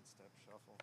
Sidestep shuffle.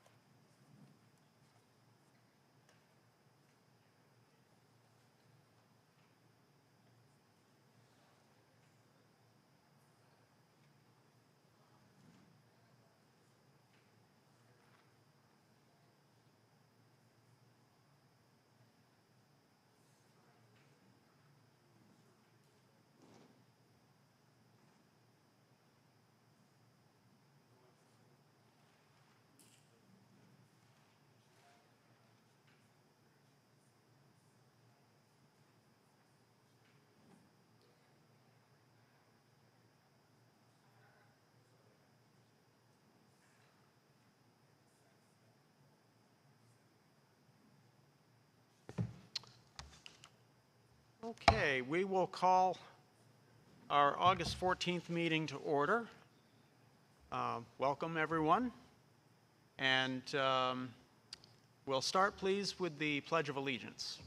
Okay, we will call our August 14th meeting to order. Welcome, everyone. And we'll start, please, with the Pledge of Allegiance.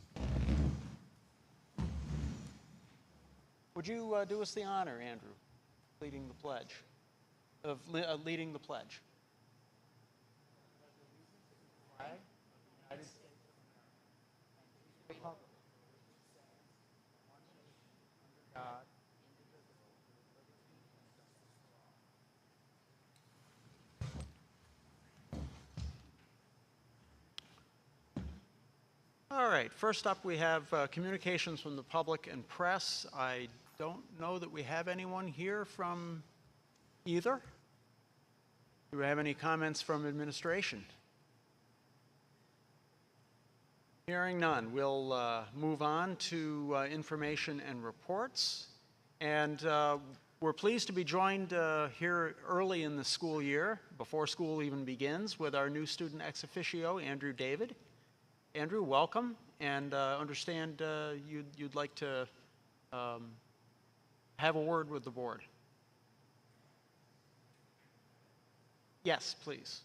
Would you do us the honor, Andrew, leading the pledge, leading the pledge? All right, first up we have communications from the public and press. I don't know that we have anyone here from either. Do we have any comments from administration? Hearing none, we'll move on to information and reports. And we're pleased to be joined here early in the school year, before school even begins, with our new student ex officio, Andrew David. Andrew, welcome, and understand you'd like to have a word with the board. Yes, please.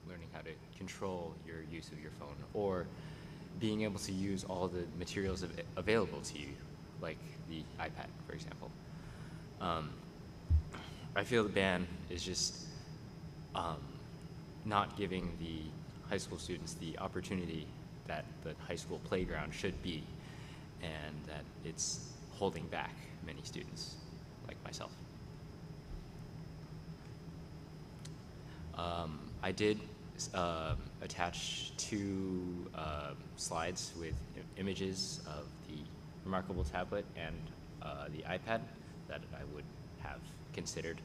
Learning how to control your use of your phone, or being able to use all the materials available to you, like the iPad, for example. I feel the ban is just not giving the high school students the opportunity that the high school playground should be, and that it's holding back many students, like myself. I did attach two slides with images of the remarkable tablet and the iPad that I would have considered,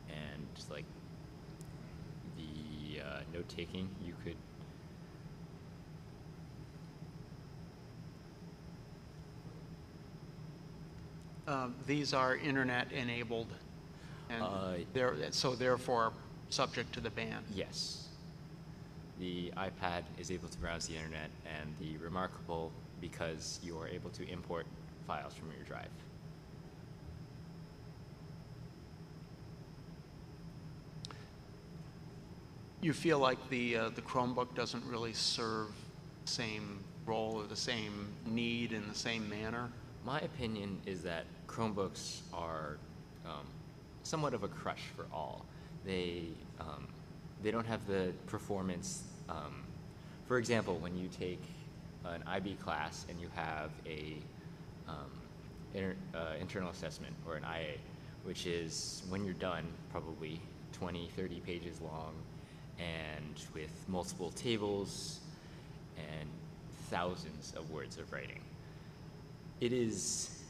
and just like the note-taking, you could These are internet enabled, and so therefore subject to the ban. Yes. The iPad is able to browse the internet, and the remarkable because you are able to import files from your drive. You feel like the Chromebook doesn't really serve the same role or the same need in the same manner? My opinion is that Chromebooks are somewhat of a crush for all. They don't have the performance. For example, when you take an IB class and you have a internal assessment or an IA, which is when you're done, probably 20, 30 pages long, and with multiple tables and thousands of words of writing. It is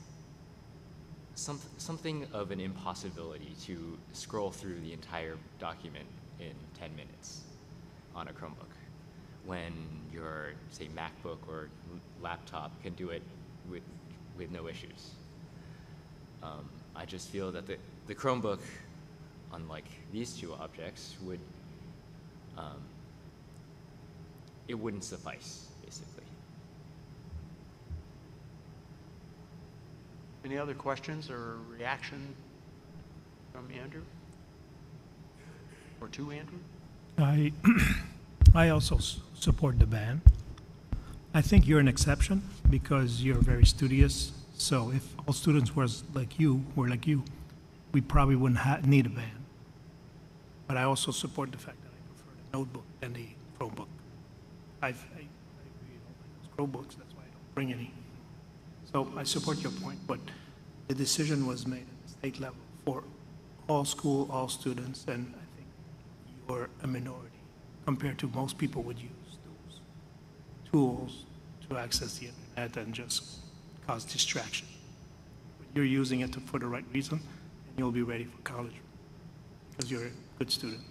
something of an impossibility to scroll through the entire document in 10 minutes on a Chromebook, when your, say, MacBook or laptop can do it with no issues. I just feel that the Chromebook, unlike these two objects, it wouldn't suffice, basically. Any other questions or reaction from Andrew? Or to Andrew? I also support the ban. I think you're an exception because you're very studious. So if all students were like you, we probably wouldn't need a ban. But I also support the fact that I prefer the notebook than the Chromebook. I agree, those Chromebooks, that's why I don't bring any. So I support your point, but the decision was made at the state level for all school, all students, and I think you're a minority compared to most people would use those tools to access the internet and just cause distraction. But you're using it for the right reason, and you'll be ready for college because you're a good student.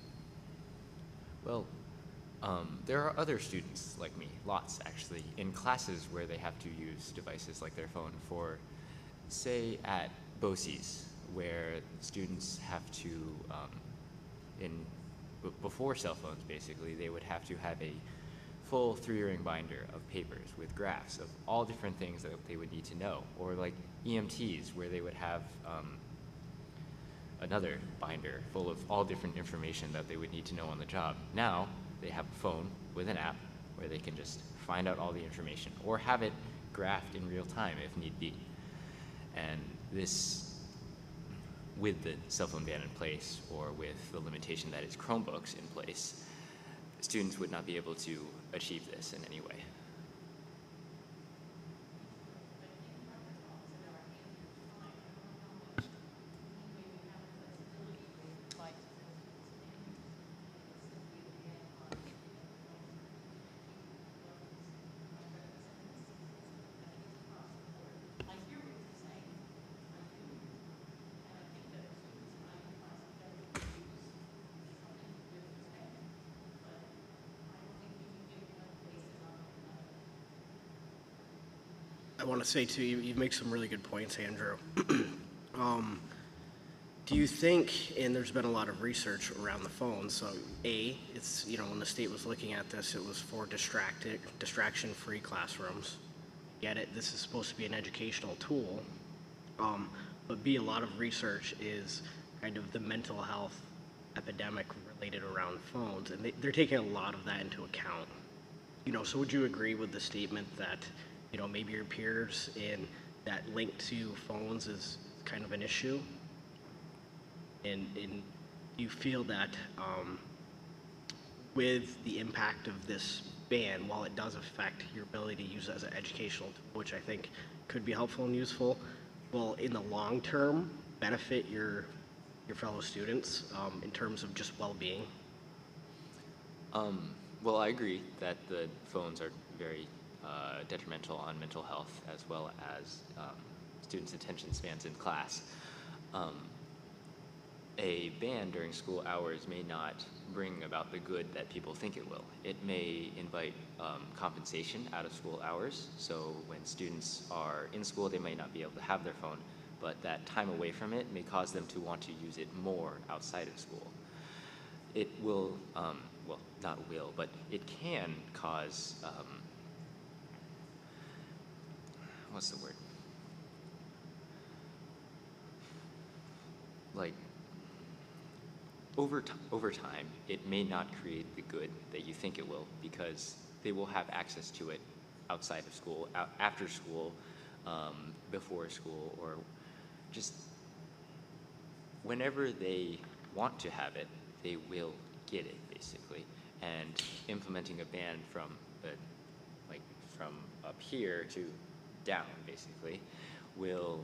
Well, there are other students like me, lots actually, in classes where they have to use devices like their phone for, say, at BOCES, where students have to, before cell phones basically, they would have to have a full 3-ring binder of papers with graphs of all different things that they would need to know, or like EMTs, where they would have another binder full of all different information that they would need to know on the job. Now, they have a phone with an app where they can just find out all the information, or have it graphed in real time if need be. And this, with the cell phone ban in place, or with the limitation that is Chromebooks in place, students would not be able to achieve this in any way. I want to say too, you make some really good points, Andrew. Do you think, and there's been a lot of research around the phone, so it's, when the state was looking at this, it was for distraction-free classrooms. Get it, this is supposed to be an educational tool. But B, a lot of research is kind of the mental health epidemic related around phones, and they're taking a lot of that into account. So would you agree with the statement that, maybe your peers in that link to phones is kind of an issue? And do you feel that with the impact of this ban, while it does affect your ability to use it as an educational tool, which I think could be helpful and useful, will in the long term benefit your fellow students in terms of just well-being? Well, I agree that the phones are very detrimental on mental health, as well as students' attention spans in class. A ban during school hours may not bring about the good that people think it will. It may invite compensation out of school hours, so when students are in school, they might not be able to have their phone, but that time away from it may cause them to want to use it more outside of school. It will, well, not will, but it can cause, what's the word? Like, over time, it may not create the good that you think it will, because they will have access to it outside of school, after school, before school, or just whenever they want to have it, they will get it, basically. And implementing a ban from from up here to down, basically, will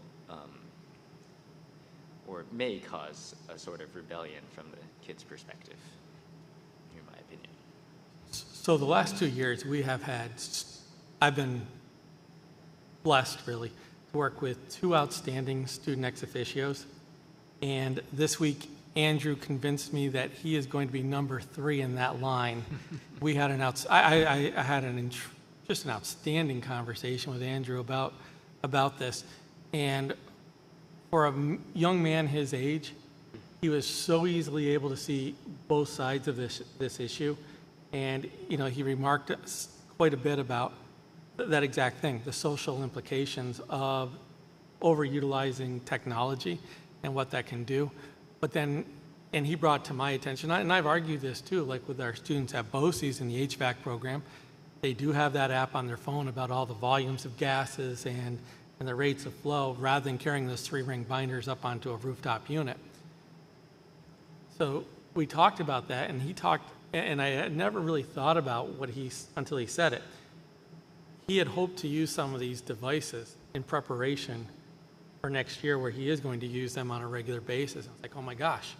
or may cause a sort of rebellion from the kids' perspective, in my opinion. So the last 2 years we have had, I've been blessed really to work with 2 outstanding student ex officios. And this week, Andrew convinced me that he is going to be number 3 in that line. We had I had just an outstanding conversation with Andrew about this. And for a young man his age, he was so easily able to see both sides of this issue. And, he remarked quite a bit about that exact thing, the social implications of overutilizing technology and what that can do. But then, and he brought to my attention, and I've argued this too, like with our students at BOCES in the HVAC program, they do have that app on their phone about all the volumes of gases and the rates of flow, rather than carrying those 3-ring binders up onto a rooftop unit. So we talked about that, and he talked, and I had never really thought about until he said it. He had hoped to use some of these devices in preparation for next year, where he is going to use them on a regular basis. I was like, oh my gosh,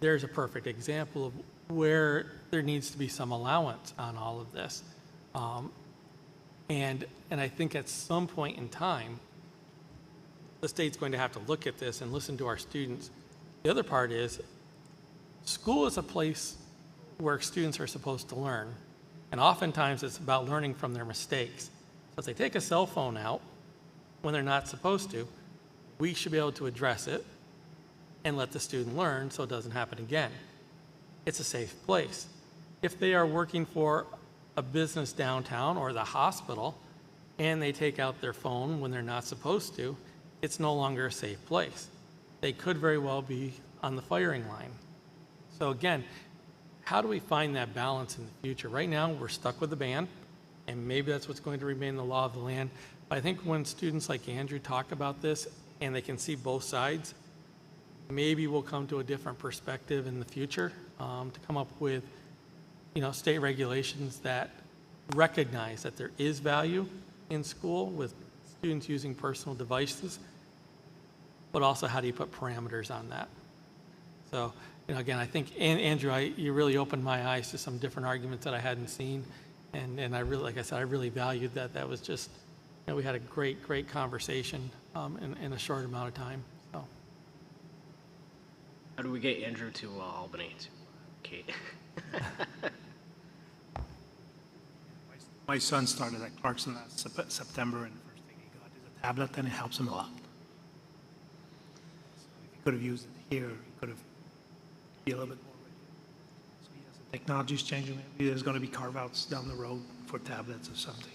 there's a perfect example of where there needs to be some allowance on all of this. And I think at some point in time, the state's going to have to look at this and listen to our students. The other part is, school is a place where students are supposed to learn. And oftentimes it's about learning from their mistakes. So if they take a cell phone out when they're not supposed to, we should be able to address it and let the student learn so it doesn't happen again. It's a safe place. If they are working for a business downtown or the hospital and they take out their phone when they're not supposed to, it's no longer a safe place. They could very well be on the firing line. So again, how do we find that balance in the future? Right now, we're stuck with the ban, and maybe that's what's going to remain the law of the land. But I think when students like Andrew talk about this and they can see both sides, maybe we'll come to a different perspective in the future to come up with, state regulations that recognize that there is value in school with students using personal devices, but also how do you put parameters on that? So, again, I think, Andrew, you really opened my eyes to some different arguments that I hadn't seen. And I really, like I said, I really valued that. That was just, we had a great conversation in a short amount of time. So. How do we get Andrew to Albany? Kate. My son started at Clarkson last September, and the first thing he got is a tablet, and it helps him a lot. So if he could have used it here, he could have be a little bit more ready. So yes, the technology is changing. Maybe there's going to be carve-outs down the road for tablets or something.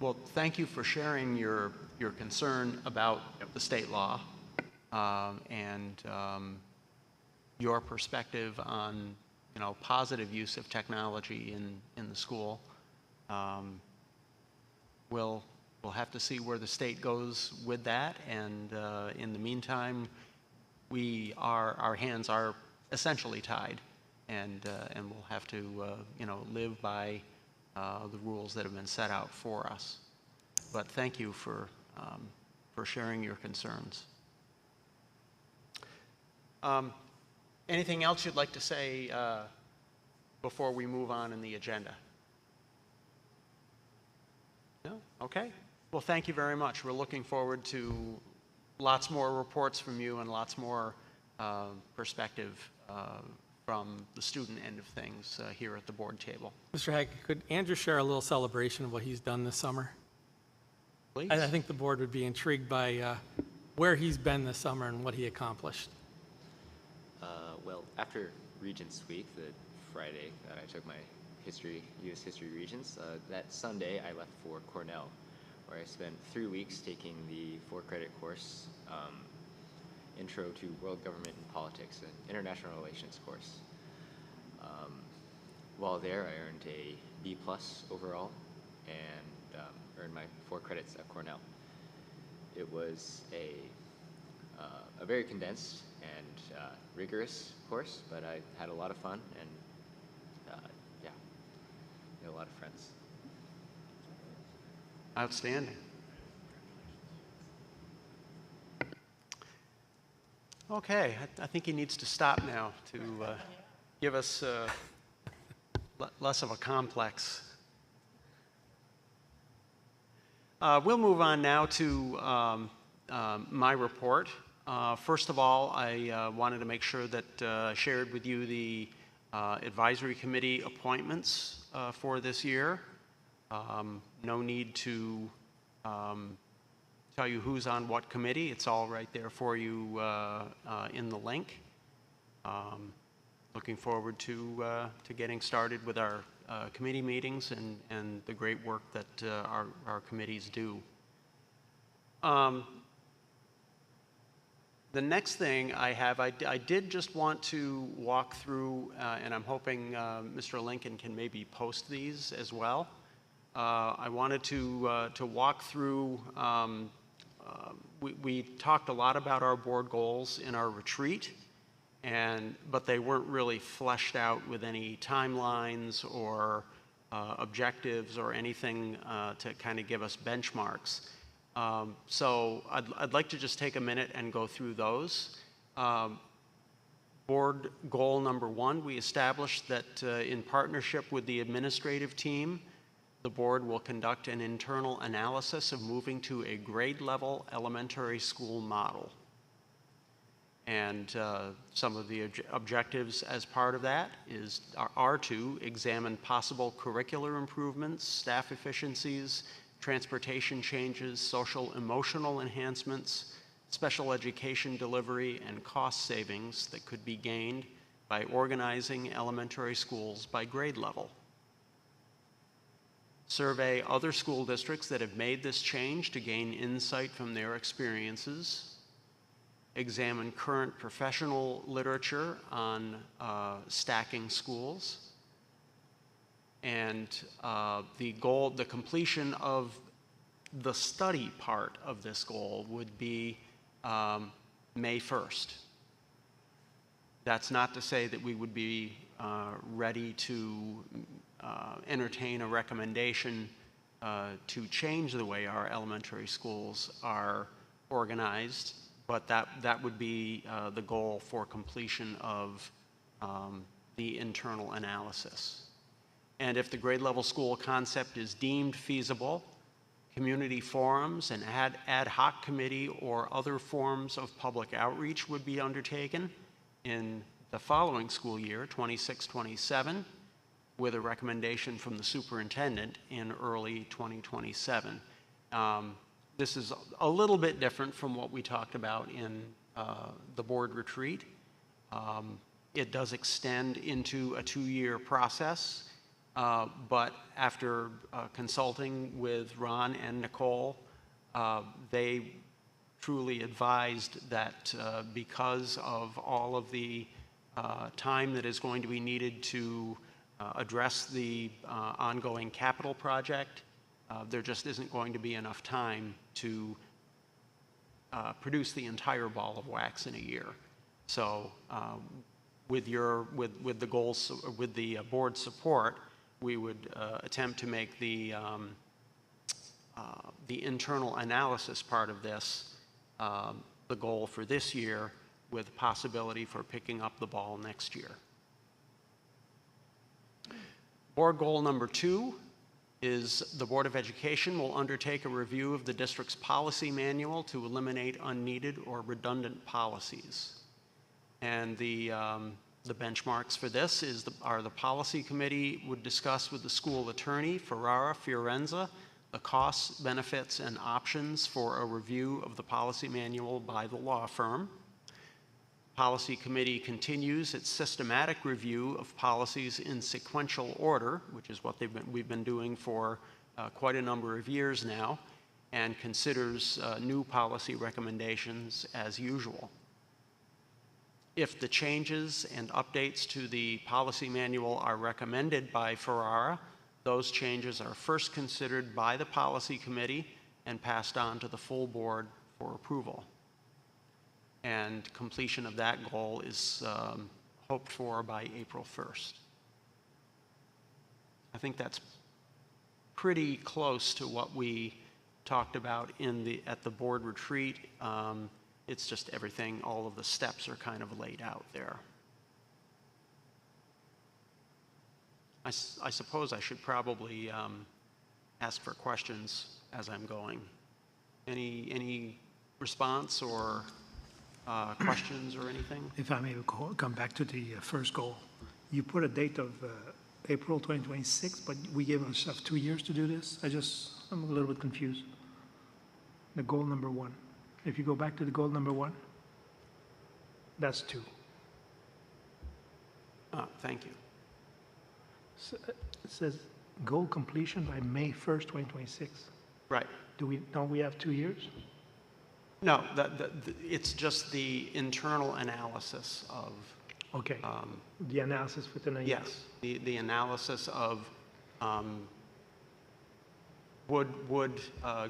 Well, thank you for sharing your concern about the state law and your perspective on positive use of technology in the school. We'll have to see where the state goes with that, and in the meantime, our hands are essentially tied, and we'll have to live by the rules that have been set out for us. But thank you for sharing your concerns. Anything else you'd like to say before we move on in the agenda? No? Okay. Well, thank you very much. We're looking forward to lots more reports from you and lots more perspective from the student end of things here at the board table. Mr. Hack, could Andrew share a little celebration of what he's done this summer? Please. I think the board would be intrigued by where he's been this summer and what he accomplished. Well, after Regents Week, the Friday that I took my U.S. History Regents, that Sunday I left for Cornell, where I spent 3 weeks taking the 4-credit course, Intro to World Government and Politics, an international relations course. While there, I earned a B+ overall and earned my 4 credits at Cornell. It was a very condensed and rigorous course, but I had a lot of fun and yeah, made a lot of friends. Outstanding. Okay, I think he needs to stop now to give us less of a complex. We'll move on now to my report. First of all, I wanted to make sure that I shared with you the advisory committee appointments for this year. No need to tell you who's on what committee. It's all right there for you in the link. Looking forward to getting started with our committee meetings and the great work that our committees do. The next thing I have, I did just want to walk through, and I'm hoping Mr. Lincoln can maybe post these as well. I wanted to walk through, we talked a lot about our board goals in our retreat, but they weren't really fleshed out with any timelines or objectives or anything to kind of give us benchmarks. So I'd like to just take a minute and go through those. Board goal number 1, we established that in partnership with the administrative team, the board will conduct an internal analysis of moving to a grade level elementary school model. And some of the objectives as part of that are to examine possible curricular improvements, staff efficiencies, transportation changes, social emotional enhancements, special education delivery, and cost savings that could be gained by organizing elementary schools by grade level. Survey other school districts that have made this change to gain insight from their experiences. Examine current professional literature on stacking schools. And the completion of the study part of this goal would be May 1st. That's not to say that we would be ready to entertain a recommendation to change the way our elementary schools are organized, but that would be the goal for completion of the internal analysis. And if the grade level school concept is deemed feasible, community forums, an ad hoc committee, or other forms of public outreach would be undertaken in the following school year, 26-27, with a recommendation from the superintendent in early 2027. This is a little bit different from what we talked about in the board retreat. It does extend into a 2-year process. But after consulting with Ron and Nicole, they truly advised that because of all of the time that is going to be needed to address the ongoing capital project, there just isn't going to be enough time to produce the entire ball of wax in a year. So with the goals, with the board support, we would attempt to make the internal analysis part of this the goal for this year, with possibility for picking up the ball next year. Board goal number 2 is the Board of Education will undertake a review of the district's policy manual to eliminate unneeded or redundant policies. And the benchmarks for this are the policy committee would discuss with the school attorney, Ferrara Fiorenza, the costs, benefits, and options for a review of the policy manual by the law firm. Policy committee continues its systematic review of policies in sequential order, which is what we've been doing for quite a number of years now, and considers new policy recommendations as usual. If the changes and updates to the policy manual are recommended by Ferrara, those changes are first considered by the policy committee and passed on to the full board for approval. And completion of that goal is hoped for by April 1st. I think that's pretty close to what we talked about at the board retreat. It's just everything, all of the steps are kind of laid out there. I suppose I should probably ask for questions as I'm going. Any response or questions or anything? If I may come back to the first goal, you put a date of April 2026, but we gave ourselves 2 years to do this. I'm a little bit confused. The goal number 1. If you go back to the goal number 1, that's 2. Thank you. So, it says goal completion by May 1st, 2026. Right. Don't we have 2 years? No, it's just the internal analysis of, Okay. The analysis within a year. yes, the analysis of would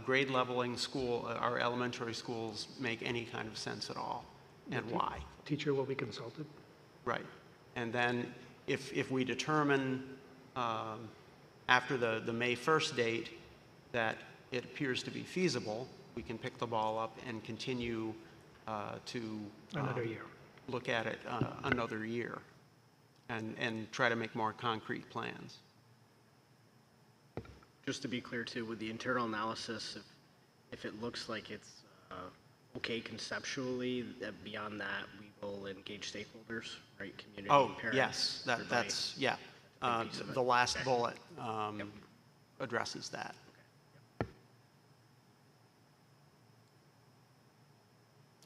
grade leveling our elementary schools make any kind of sense at all, and why? Teacher will be consulted. Right. And then if we determine after the May 1st date that it appears to be feasible, we can pick the ball up and continue to Another year. look at it another year and try to make more concrete plans. Just to be clear too, with the internal analysis, if it looks like it's okay conceptually, beyond that, we will engage stakeholders, right? Community, Oh, parents. yes, everybody. that's, yeah. That's a big piece of it. The last Okay. bullet addresses that.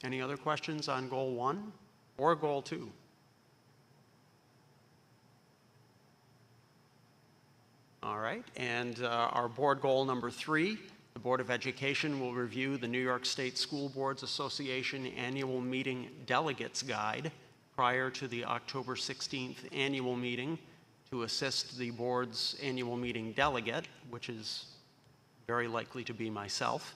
Any other questions on goal 1 or goal 2? All right, and our board goal number 3, the Board of Education will review the New York State School Boards Association Annual Meeting Delegates Guide prior to the October 16th annual meeting to assist the board's annual meeting delegate, which is very likely to be myself,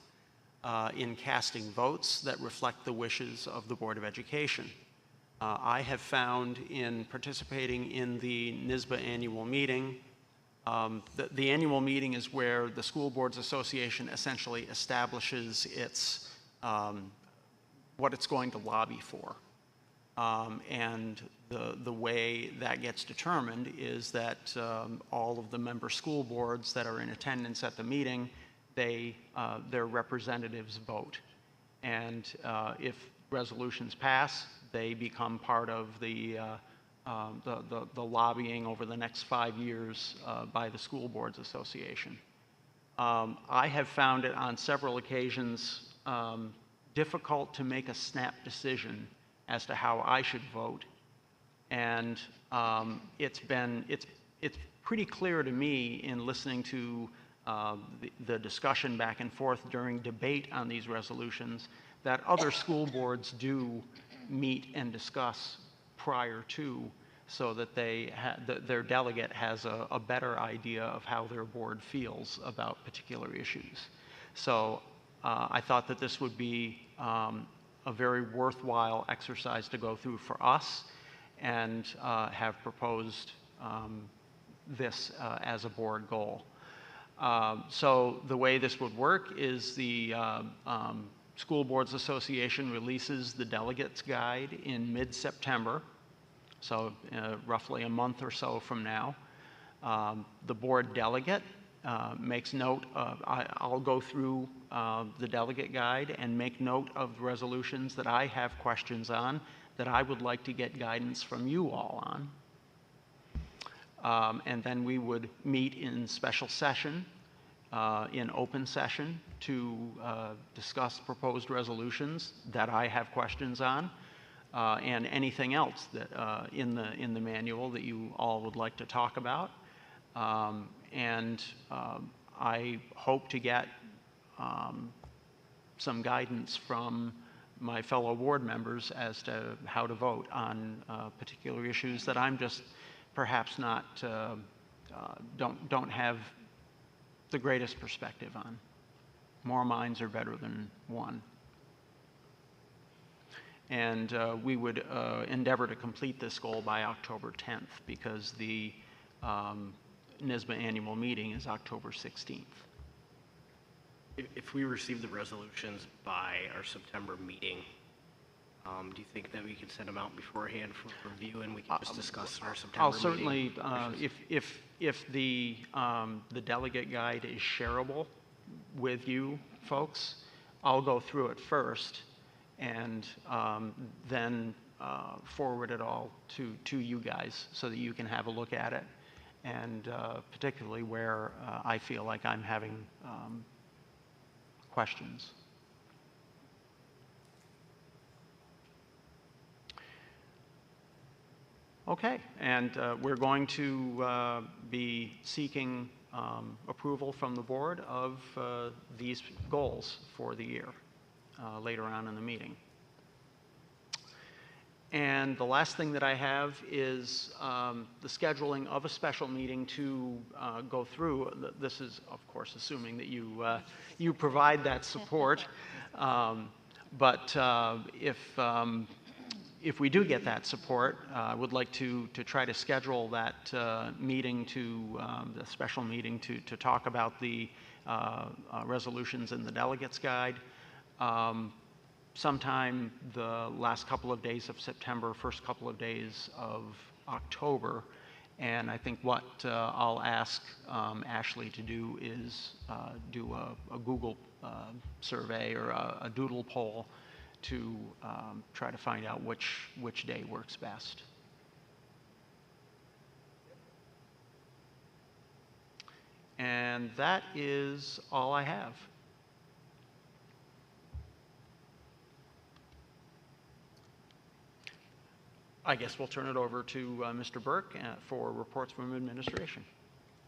in casting votes that reflect the wishes of the Board of Education. I have found in participating in the NYSBA annual meeting, the annual meeting is where the School Boards Association essentially establishes its, what it's going to lobby for. And the way that gets determined is that all of the member school boards that are in attendance at the meeting, their representatives vote. And if resolutions pass, they become part of the lobbying over the next 5 years by the School Boards Association. I have found it on several occasions difficult to make a snap decision as to how I should vote, and it's pretty clear to me in listening to the discussion back and forth during debate on these resolutions that other school boards do meet and discuss prior to, so that their delegate has a better idea of how their board feels about particular issues. So I thought that this would be a very worthwhile exercise to go through for us, and have proposed this as a board goal. So the way this would work is the School Boards Association releases the Delegates Guide in mid-September, so roughly a month or so from now. The board delegate makes note of, I'll go through the delegate guide and make note of resolutions that I have questions on that I would like to get guidance from you all on. And then we would meet in special session, in open session, to discuss proposed resolutions that I have questions on, and anything else that in the manual that you all would like to talk about. And I hope to get some guidance from my fellow board members as to how to vote on particular issues that I'm just perhaps not, don't have the greatest perspective on. More minds are better than one. And we would endeavor to complete this goal by October 10th because the NYSBA annual meeting is October 16th. If we receive the resolutions by our September meeting, do you think that we could send them out beforehand for review and we can just discuss in our September I'll meeting? certainly, if the delegate guide is shareable with you folks, I'll go through it first and then forward it all to you guys so that you can have a look at it, and particularly where I feel like I'm having questions. Okay, and we're going to be seeking approval from the board of these goals for the year later on in the meeting. And the last thing that I have is the scheduling of a special meeting to go through. This is, of course, assuming that you provide that support. But if we do get that support, I would like to try to schedule that meeting the special meeting to talk about the resolutions in the delegates guide. Sometime the last couple of days of September, first couple of days of October. And I think what I'll ask Ashley to do is do a Google survey or a doodle poll to try to find out which day works best. And that is all I have. I guess we'll turn it over to Mr. Burke for reports from administration.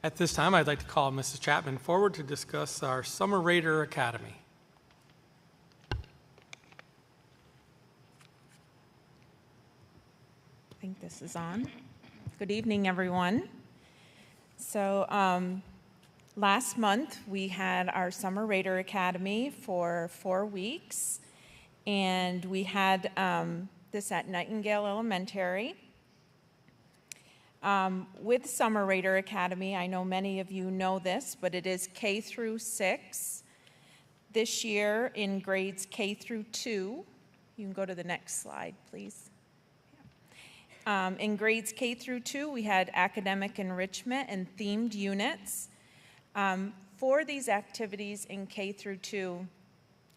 At this time, I'd like to call Mrs. Chapman forward to discuss our Summer Raider Academy. I think this is on. Good evening, everyone. So last month, we had our Summer Raider Academy for 4 weeks, and we had this at Nightingale Elementary. With Summer Raider Academy, I know many of you know this, but it is K through 6. This year in grades K through 2, you can go to the next slide, please. In grades K through 2, we had academic enrichment and themed units. For these activities in K through 2,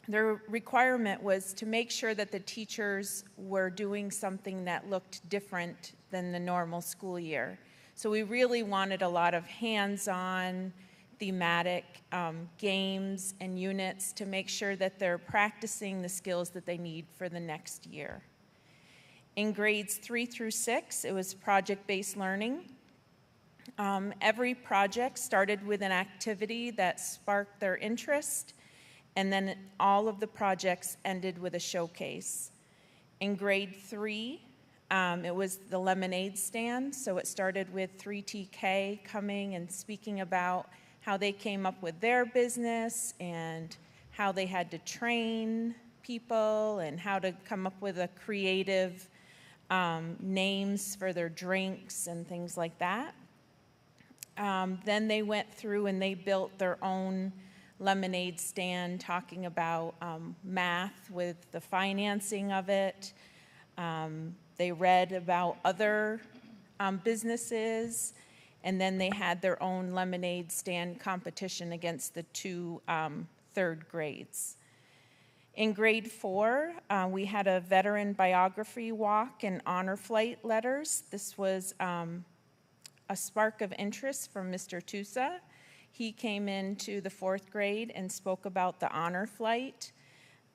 the requirement was to make sure that the teachers were doing something that looked different than the normal school year. So we really wanted a lot of hands-on, thematic games and units to make sure that they're practicing the skills that they need for the next year. In grades 3 through 6, it was project-based learning. Every project started with an activity that sparked their interest, and then all of the projects ended with a showcase. In grade 3, it was the lemonade stand, so it started with 3TK coming and speaking about how they came up with their business and how they had to train people and how to come up with a creative names for their drinks and things like that. Then they went through and they built their own lemonade stand, talking about math with the financing of it. They read about other businesses, and then they had their own lemonade stand competition against the 2 third grades. In grade 4, we had a veteran biography walk and honor flight letters. This was a spark of interest from Mr. Tusa. He came into the 4th grade and spoke about the honor flight.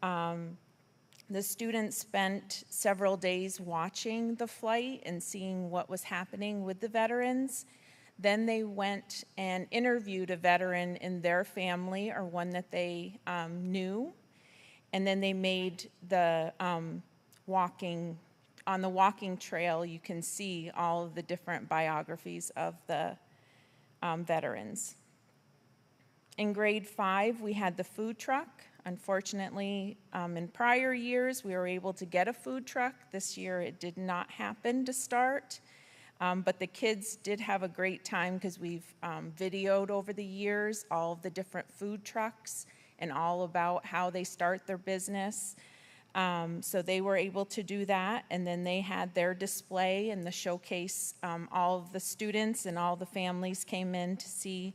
The students spent several days watching the flight and seeing what was happening with the veterans. Then they went and interviewed a veteran in their family or one that they knew. And then they made the on the walking trail, you can see all of the different biographies of the veterans. In grade 5, we had the food truck, Unfortunately, in prior years, we were able to get a food truck. This year, it did not happen to start. But the kids did have a great time because we've videoed over the years all of the different food trucks and all about how they start their business. So they were able to do that, and then they had their display and the showcase. All of the students and all the families came in to see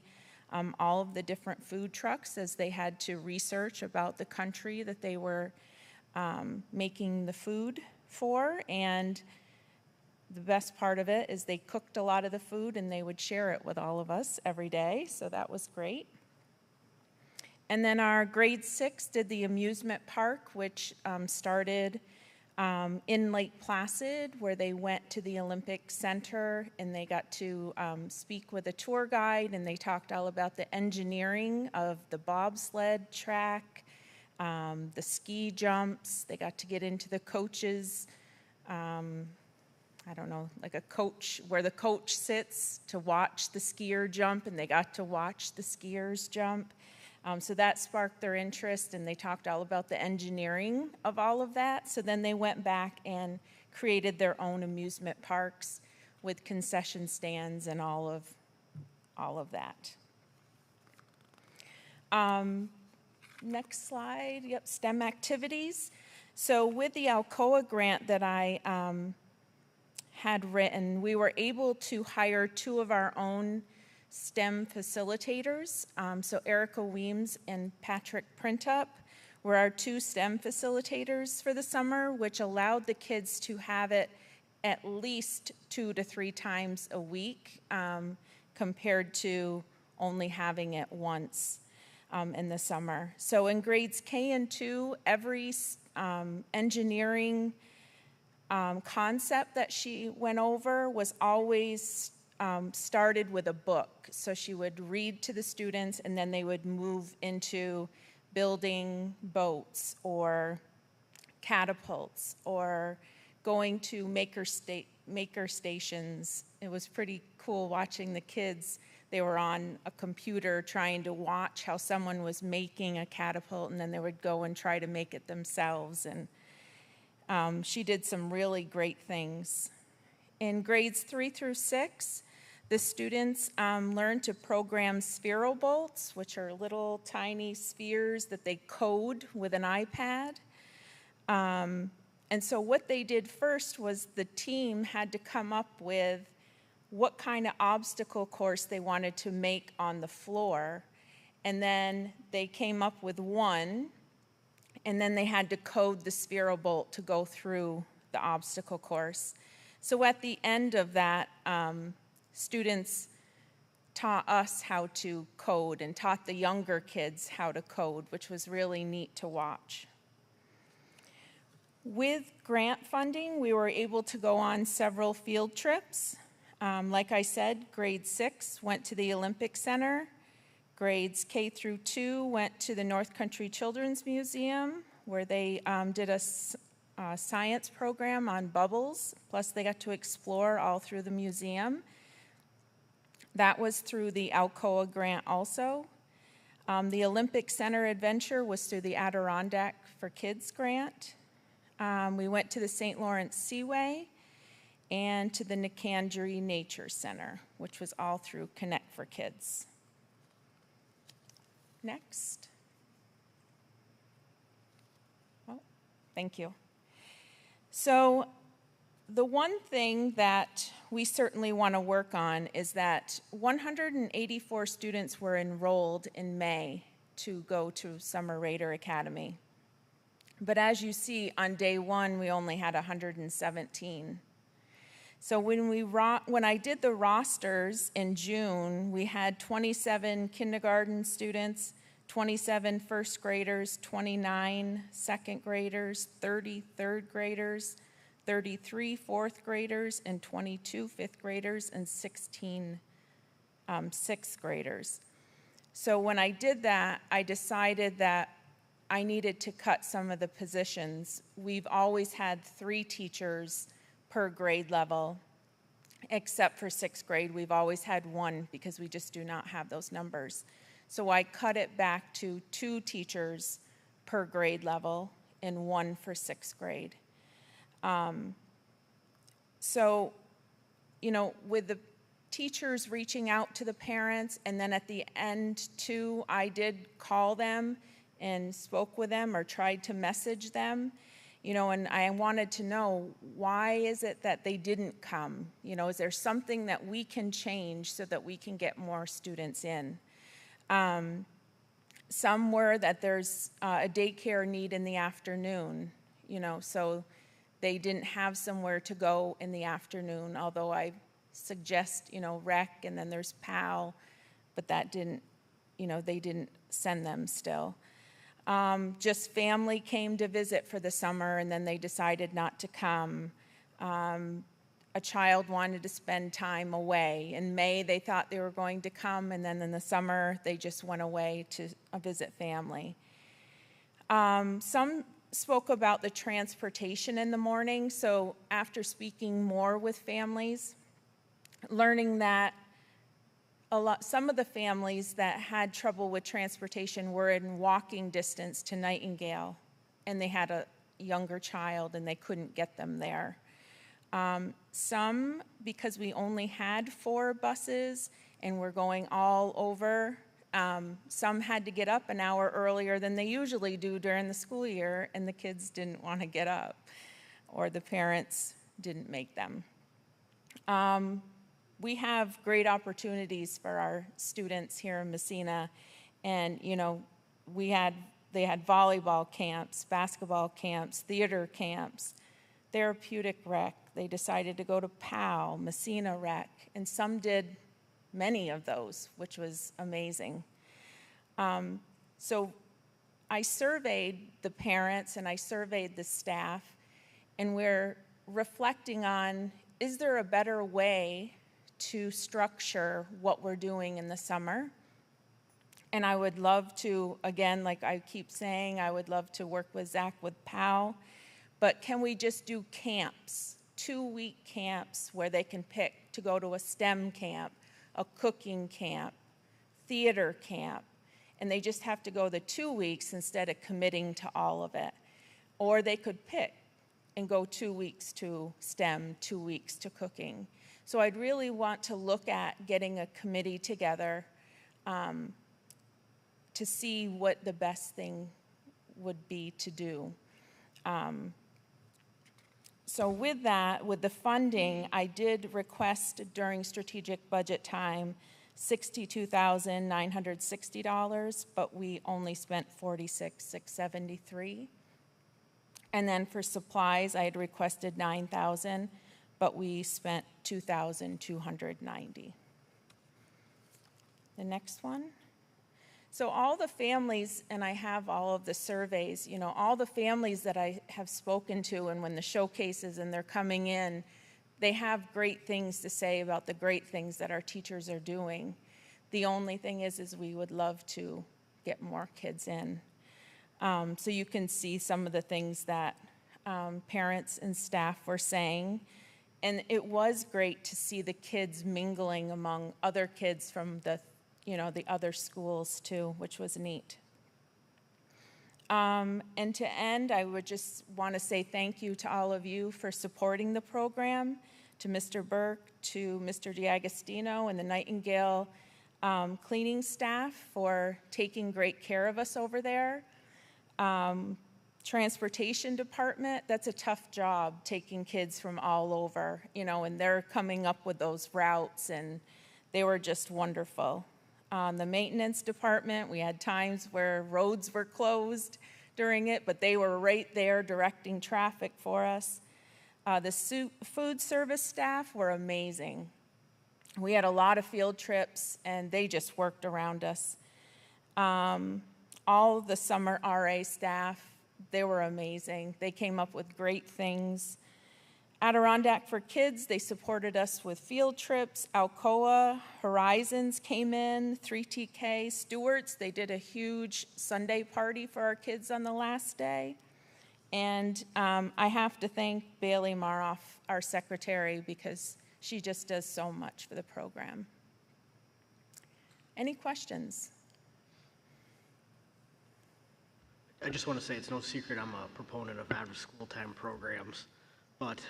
all of the different food trucks as they had to research about the country that they were making the food for. And the best part of it is they cooked a lot of the food and they would share it with all of us every day, so that was great. And then our grade 6 did the amusement park, which started in Lake Placid, where they went to the Olympic Center and they got to speak with a tour guide, and they talked all about the engineering of the bobsled track, the ski jumps. They got to get into the coaches, I don't know, like a coach, where the coach sits to watch the skier jump, and they got to watch the skiers jump. So that sparked their interest, and they talked all about the engineering of all of that. So then they went back and created their own amusement parks with concession stands and all of that. Next slide. Yep, STEM activities. So with the Alcoa grant that I had written, we were able to hire 2 of our own STEM facilitators. So Erica Weems and Patrick Printup were our 2 STEM facilitators for the summer, which allowed the kids to have it at least 2 to 3 times a week, compared to only having it once in the summer. So in grades K and 2, every engineering concept that she went over was always started with a book. So she would read to the students, and then they would move into building boats or catapults or going to maker stations. It was pretty cool watching the kids. They were on a computer trying to watch how someone was making a catapult, and then they would go and try to make it themselves. And she did some really great things. In grades 3 through 6, the students learned to program spheral bolts, which are little tiny spheres that they code with an iPad. And so what they did first was the team had to come up with what kind of obstacle course they wanted to make on the floor. And then they came up with one, and then they had to code the spheral bolt to go through the obstacle course. So at the end of that, students taught us how to code and taught the younger kids how to code, which was really neat to watch. With grant funding, we were able to go on several field trips. Like I said, grade 6 went to the Olympic Center. Grades K through 2 went to the North Country Children's Museum, where they did a science program on bubbles, plus they got to explore all through the museum. That was through the Alcoa grant also. The Olympic Center adventure was through the Adirondack for Kids grant. We went to the St. Lawrence Seaway and to the Nicandry Nature Center, which was all through Connect for Kids. Next. Oh, thank you. So the one thing that we certainly want to work on is that 184 students were enrolled in May to go to Summer Raider Academy. But as you see, on day 1, we only had 117. So when I did the rosters in June, we had 27 kindergarten students, 27 first graders, 29 second graders, 30 third graders, 33 fourth graders, and 22 fifth graders, and 16 sixth graders. So when I did that, I decided that I needed to cut some of the positions. We've always had 3 teachers per grade level, except for 6th grade. We've always had 1 because we just do not have those numbers. So I cut it back to 2 teachers per grade level and 1 for 6th grade. So, you know, with the teachers reaching out to the parents, and then at the end too, I did call them and spoke with them or tried to message them, you know, and I wanted to know, why is it that they didn't come? You know, is there something that we can change so that we can get more students in? Some were that there's a daycare need in the afternoon, you know, so they didn't have somewhere to go in the afternoon, although I suggest, you know, rec, and then there's PAL, but that didn't, you know, they didn't send them still. Just family came to visit for the summer, and then they decided not to come. A child wanted to spend time away. In May, they thought they were going to come, and then in the summer, they just went away to visit family. Some spoke about the transportation in the morning, so after speaking more with families, learning that some of the families that had trouble with transportation were in walking distance to Nightingale, and they had a younger child and they couldn't get them there. Some, because we only had 4 buses and we're going all over, some had to get up an hour earlier than they usually do during the school year, and the kids didn't want to get up, or the parents didn't make them. We have great opportunities for our students here in Massena, and you know, they had volleyball camps, basketball camps, theater camps, therapeutic rec. They decided to go to PAL, Massena rec, and some did many of those, which was amazing. So I surveyed the parents and I surveyed the staff, and we're reflecting on, is there a better way to structure what we're doing in the summer? And I would love to, again, like I keep saying, I would love to work with Zach with PAL, but can we just do camps, 2-week camps where they can pick to go to a STEM camp, a cooking camp, theater camp, and they just have to go the 2 weeks instead of committing to all of it. Or they could pick and go 2 weeks to STEM, 2 weeks to cooking. So I'd really want to look at getting a committee together to see what the best thing would be to do. So with that, with the funding, I did request during strategic budget time $62,960, but we only spent $46,673. And then for supplies, I had requested $9,000, but we spent $2,290. The next one. So all the families, and I have all of the surveys, you know, all the families that I have spoken to, and when the showcases and they're coming in, they have great things to say about the great things that our teachers are doing. The only thing is we would love to get more kids in. So you can see some of the things that parents and staff were saying. And it was great to see the kids mingling among other kids from the other schools too, which was neat. And to end, I would just want to say thank you to all of you for supporting the program, to Mr. Burke, to Mr. DiAgostino, and the Nightingale cleaning staff for taking great care of us over there. Transportation department, that's a tough job, taking kids from all over, you know, and they're coming up with those routes, and they were just wonderful. The maintenance department, we had times where roads were closed during it, but they were right there directing traffic for us. The food service staff were amazing. We had a lot of field trips, and they just worked around us. All of the summer RA staff, they were amazing. They came up with great things. Adirondack for Kids, they supported us with field trips. Alcoa, Horizons came in, 3TK. Stewart's, they did a huge Sunday party for our kids on the last day. And I have to thank Bailey Maroff, our secretary, because she just does so much for the program. Any questions? I just want to say it's no secret I'm a proponent of after-school time programs, but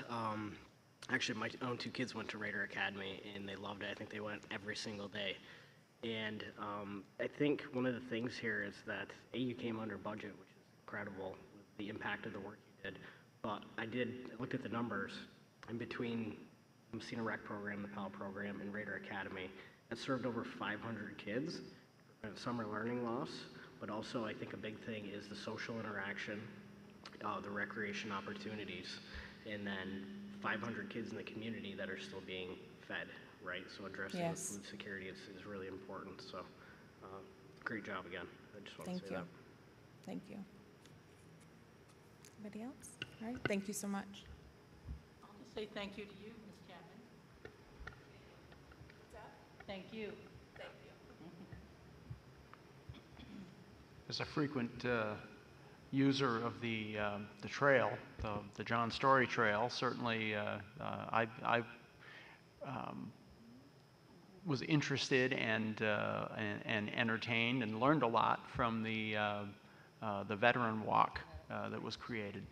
actually my own two kids went to Raider Academy and they loved it. I think they went every single day. And I think one of the things here is that you came under budget, which is incredible with the impact of the work you did. But I looked at the numbers in between the Massena Rec program, the Pell program, and Raider Academy. That served over 500 kids, prevented summer learning loss. But also, I think a big thing is the social interaction, the recreation opportunities, and then 500 kids in the community that are still being fed, right? So addressing the Yes. food security is really important. So great job again. I just want Thank to say you. that. Thank you. Anybody else? All right, thank you so much. I'll just say thank you to you, Ms. Chapman. Thank you. As a frequent user of the trail, the John Story Trail, certainly I was interested and entertained and learned a lot from the veteran walk that was created.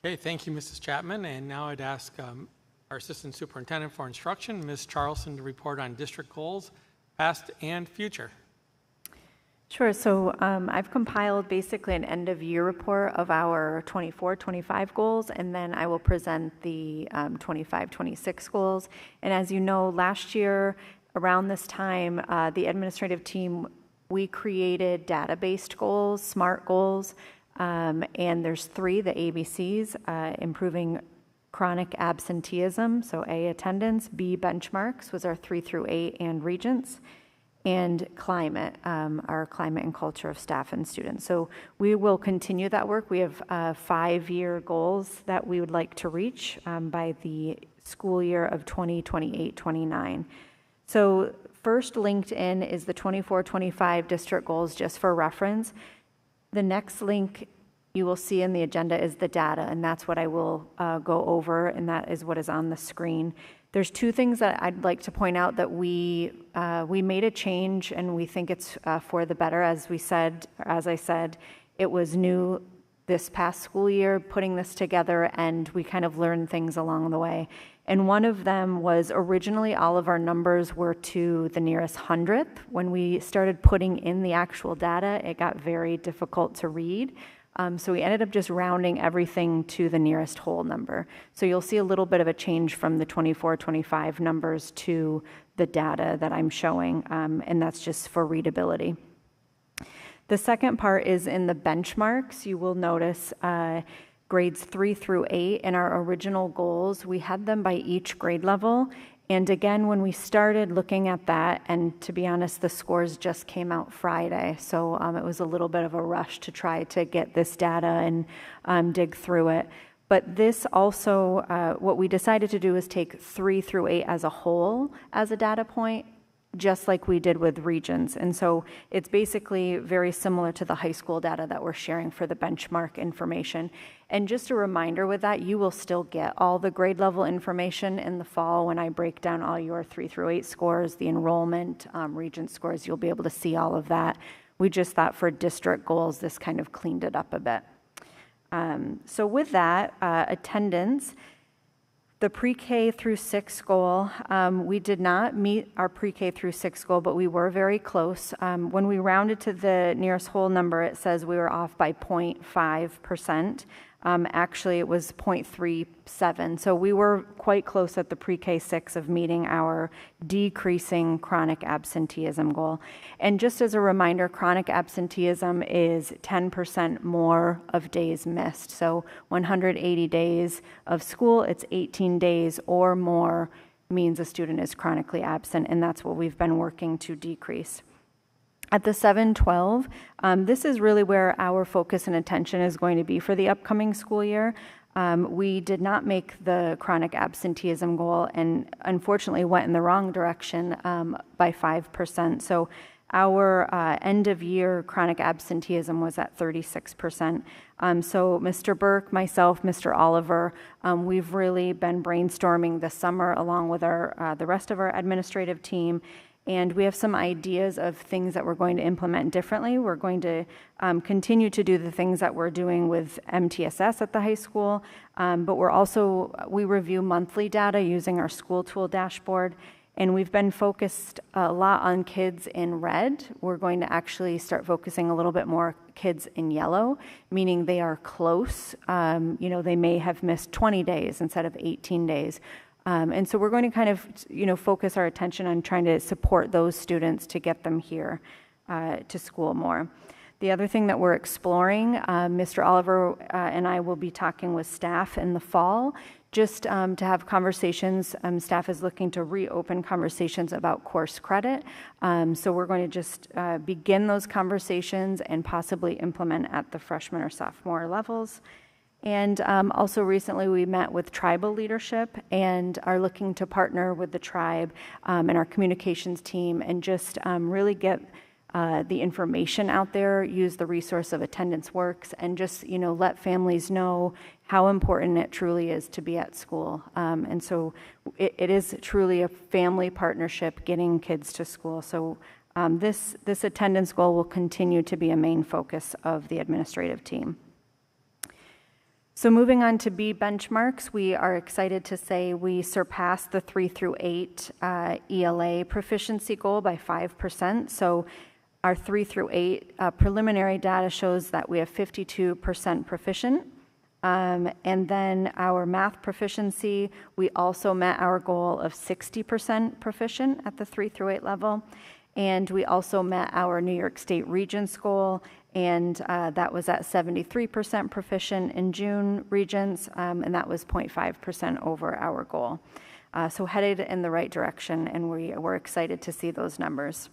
Okay, thank you, Mrs. Chapman. And now I'd ask our Assistant Superintendent for Instruction, Ms. Charleston, to report on district goals, past and future. Sure. So I've compiled basically an end-of-year report of our 24-25 goals, and then I will present the 25-26 goals. And as you know, last year around this time, the administrative team, we created data-based goals, SMART goals, and there's 3, the ABCs, improving chronic absenteeism, so A, attendance, B, benchmarks was our 3 through 8, and regents, and climate, our climate and culture of staff and students. So we will continue that work. We have 5-year goals that we would like to reach by the school year of 2028-29. So first linked in is the 24-25 district goals, just for reference. The next link you will see in the agenda is the data, and that's what I will go over, and that is what is on the screen. There's 2 things that I'd like to point out that we made a change, and we think it's for the better. As I said, it was new this past school year, putting this together, and we kind of learned things along the way. And one of them was originally all of our numbers were to the nearest hundredth. When we started putting in the actual data, it got very difficult to read. So we ended up just rounding everything to the nearest whole number. So you'll see a little bit of a change from the 24-25 numbers to the data that I'm showing, and that's just for readability. The second part is in the benchmarks. You will notice grades 3 through 8 in our original goals. We had them by each grade level. And again, when we started looking at that, and to be honest, the scores just came out Friday, so it was a little bit of a rush to try to get this data and dig through it. But this also, what we decided to do is take 3 through 8 as a whole as a data point, just like we did with regions. And so it's basically very similar to the high school data that we're sharing for the benchmark information. And just a reminder with that, you will still get all the grade level information in the fall when I break down all your 3 through 8 scores, the enrollment, regent scores, you'll be able to see all of that. We just thought for district goals, this kind of cleaned it up a bit. So with that, attendance, the pre-K through 6 goal, we did not meet our pre-K through 6 goal, but we were very close. When we rounded to the nearest whole number, it says we were off by 0.5%. Actually, it was 0.37. So we were quite close at the pre-K 6 of meeting our decreasing chronic absenteeism goal. And just as a reminder, chronic absenteeism is 10% more of days missed. So 180 days of school, it's 18 days or more means a student is chronically absent, and that's what we've been working to decrease. At the 7-12, this is really where our focus and attention is going to be for the upcoming school year. We did not make the chronic absenteeism goal and unfortunately went in the wrong direction by 5%. So Our end-of-year chronic absenteeism was at 36%. So Mr. Burke, myself, Mr. Oliver, we've really been brainstorming this summer along with the rest of our administrative team, and we have some ideas of things that we're going to implement differently. We're going to continue to do the things that we're doing with MTSS at the high school, but we review monthly data using our school tool dashboard, and we've been focused a lot on kids in red. We're going to actually start focusing a little bit more kids in yellow, meaning they are close. They may have missed 20 days instead of 18 days. And so we're going to kind of, focus our attention on trying to support those students to get them here to school more. The other thing that we're exploring, Mr. Oliver and I will be talking with staff in the fall, just to have conversations. Staff is looking to reopen conversations about course credit. So we're going to just begin those conversations and possibly implement at the freshman or sophomore levels. And also recently we met with tribal leadership and are looking to partner with the tribe and our communications team and just really get the information out there, use the resource of Attendance Works, and just, let families know how important it truly is to be at school. And so it is truly a family partnership getting kids to school. So this attendance goal will continue to be a main focus of the administrative team. So moving on to B benchmarks, we are excited to say we surpassed the 3 through 8 ELA proficiency goal by 5%. So our 3 through 8 preliminary data shows that we have 52% proficient. And then our math proficiency, we also met our goal of 60% proficient at the 3 through 8 level. And we also met our New York State Regents goal, and that was at 73% proficient in June Regents, and that was 0.5% over our goal. So headed in the right direction, and we're excited to see those numbers.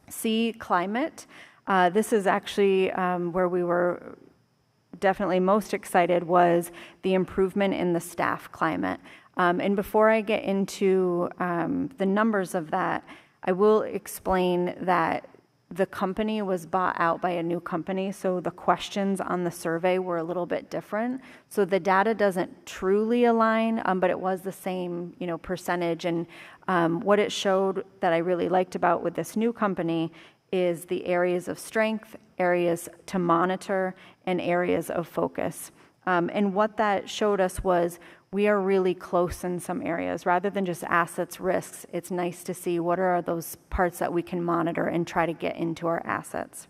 C, climate. This is actually where we were definitely most excited, was the improvement in the staff climate. And before I get into the numbers of that, I will explain that the company was bought out by a new company, so the questions on the survey were a little bit different. So the data doesn't truly align, but it was the same, percentage. And what it showed that I really liked about with this new company is the areas of strength, areas to monitor, and areas of focus. And what that showed us was we are really close in some areas. Rather than just assets, risks, it's nice to see what are those parts that we can monitor and try to get into our assets.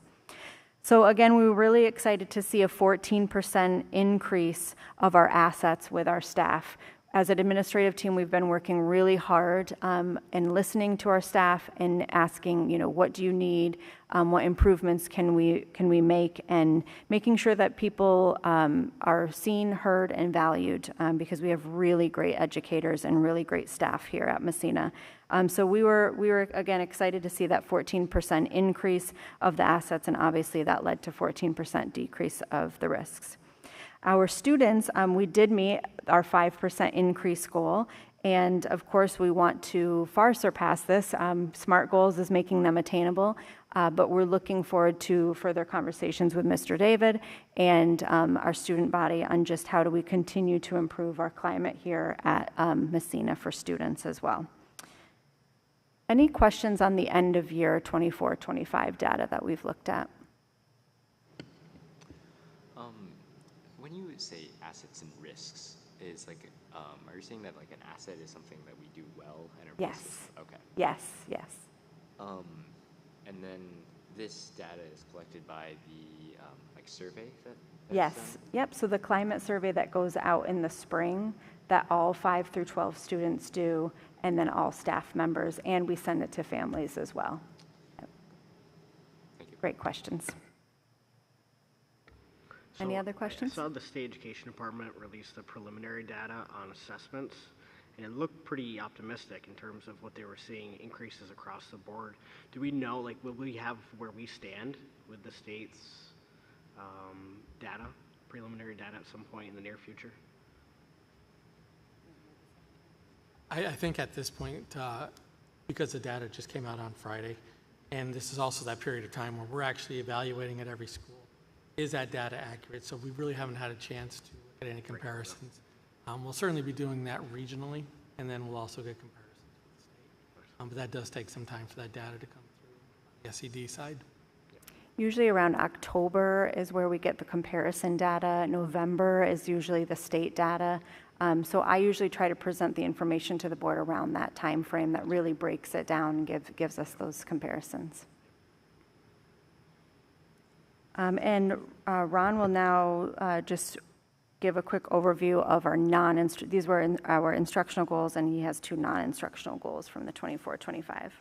So again, we were really excited to see a 14% increase of our assets with our staff. As an administrative team, we've been working really hard and listening to our staff and asking, what do you need? What improvements can we make? And making sure that people are seen, heard, and valued because we have really great educators and really great staff here at Massena. So we were again excited to see that 14% increase of the assets, and obviously that led to 14% decrease of the risks. Our students, we did meet our 5% increase goal, and of course we want to far surpass this. SMART goals is making them attainable, but we're looking forward to further conversations with Mr. David and our student body on just how do we continue to improve our climate here at Massena for students as well. Any questions on the end of year 24-25 data that we've looked at? When you say assets and risks, is are you saying that an asset is something that we do well and a risk? Yes. Okay. Yes. And then this data is collected by the survey that's Yes. done? Yep. So the climate survey that goes out in the spring, that all 5 through 12 students do, and then all staff members, and we send it to families as well. Yep. Thank you. Great questions. Any other questions? I saw the state education department release the preliminary data on assessments, and it looked pretty optimistic in terms of what they were seeing, increases across the board. Do we know, will we have where we stand with the state's data, preliminary data at some point in the near future? I think at this point, because the data just came out on Friday, And this is also that period of time where we're actually evaluating at every school. Is that data accurate? So we really haven't had a chance to look at any comparisons. We'll certainly be doing that regionally, and then we'll also get comparisons with the state. But that does take some time for that data to come through on the SED side. Usually around October is where we get the comparison data. November is usually the state data. So I usually try to present the information to the board around that time frame that really breaks it down and gives us those comparisons. And Ron will now just give a quick overview of our these were our instructional goals, and he has 2 non-instructional goals from the 24-25. Thank